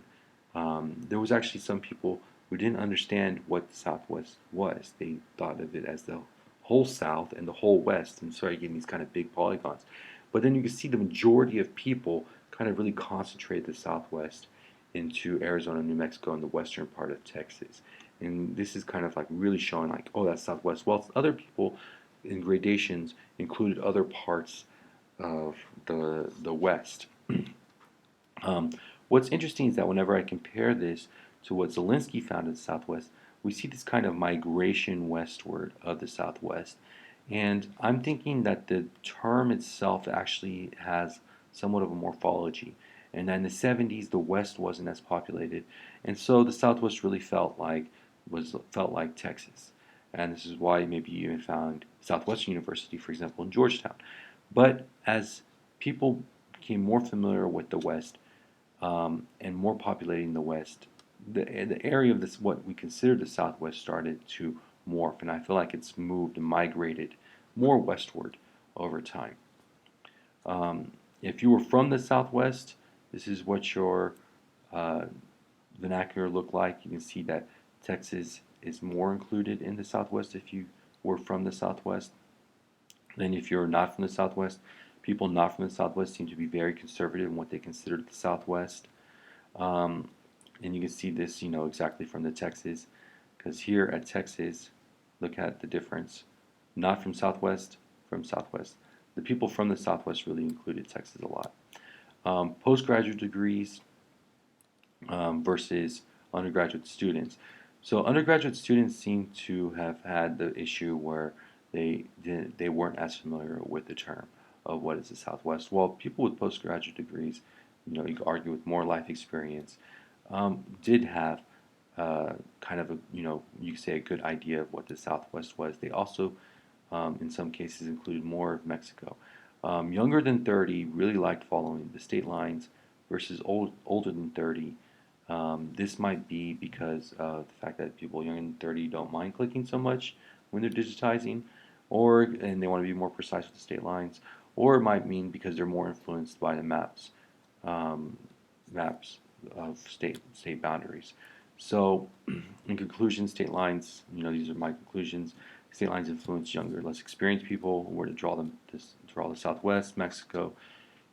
There was actually some people who didn't understand what the Southwest was. They thought of it as the whole South and the whole West, and started getting these kind of big polygons. But then you can see the majority of people kind of really concentrate the Southwest into Arizona, New Mexico, and the western part of Texas. And this is kind of like really showing like, oh, that's Southwest. Well, other people in gradations included other parts of the West. What's interesting is that whenever I compare this to what Zelensky found in the Southwest, we see this kind of migration westward of the Southwest. And I'm thinking that the term itself actually has somewhat of a morphology. And in the 70s, the West wasn't as populated, and so the Southwest really felt like Texas. And this is why maybe you even found Southwestern University, for example, in Georgetown. But as people became more familiar with the West and more populating the West, the area of this what we consider the Southwest started to morph, and I feel like it's moved and migrated more westward over time. If you were from the Southwest, this is what your vernacular looked like. You can see that Texas is more included in the Southwest if you were from the Southwest. Then if you're not from the Southwest, people not from the Southwest seem to be very conservative in what they consider the Southwest. And you can see this, exactly from the Texas, because here at Texas, look at the difference. Not from Southwest, from Southwest. The people from the Southwest really included Texas a lot. Postgraduate degrees versus undergraduate students. So undergraduate students seem to have had the issue where they weren't as familiar with the term of what is the Southwest. While people with postgraduate degrees, you could argue with more life experience, did have kind of you could say a good idea of what the Southwest was. They also, in some cases, included more of Mexico. Younger than 30 really liked following the state lines versus older than 30. This might be because of the fact that people younger than 30 don't mind clicking so much when they're digitizing, and they want to be more precise with the state lines, or it might mean because they're more influenced by the maps of state boundaries. So, in conclusion, state lines, these are my conclusions. State lines influence younger, less experienced people where to draw them. Draw the Southwest. Mexico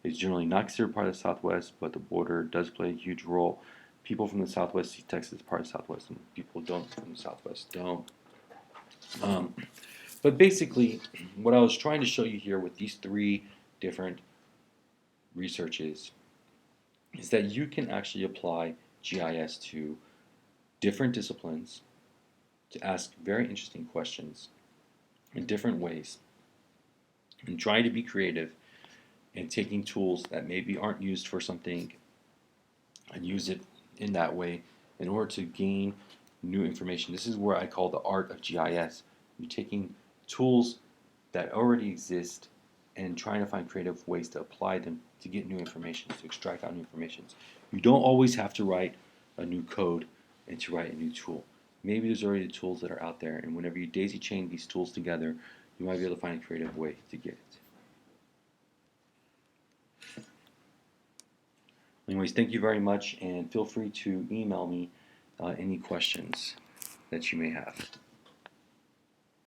is generally not considered part of the Southwest, but the border does play a huge role. People from the Southwest see Texas as part of the Southwest, and people don't from the Southwest don't. Um, but basically, what I was trying to show you here with these three different researches is that you can actually apply GIS to different disciplines to ask very interesting questions in different ways and trying to be creative and taking tools that maybe aren't used for something and use it in that way in order to gain new information. This is where I call the art of GIS. You're taking tools that already exist and trying to find creative ways to apply them to get new information, to extract out new information. You don't always have to write a new code and to write a new tool. Maybe there's already tools that are out there, and whenever you daisy chain these tools together, you might be able to find a creative way to get it. Anyways, thank you very much, and feel free to email me any questions that you may have.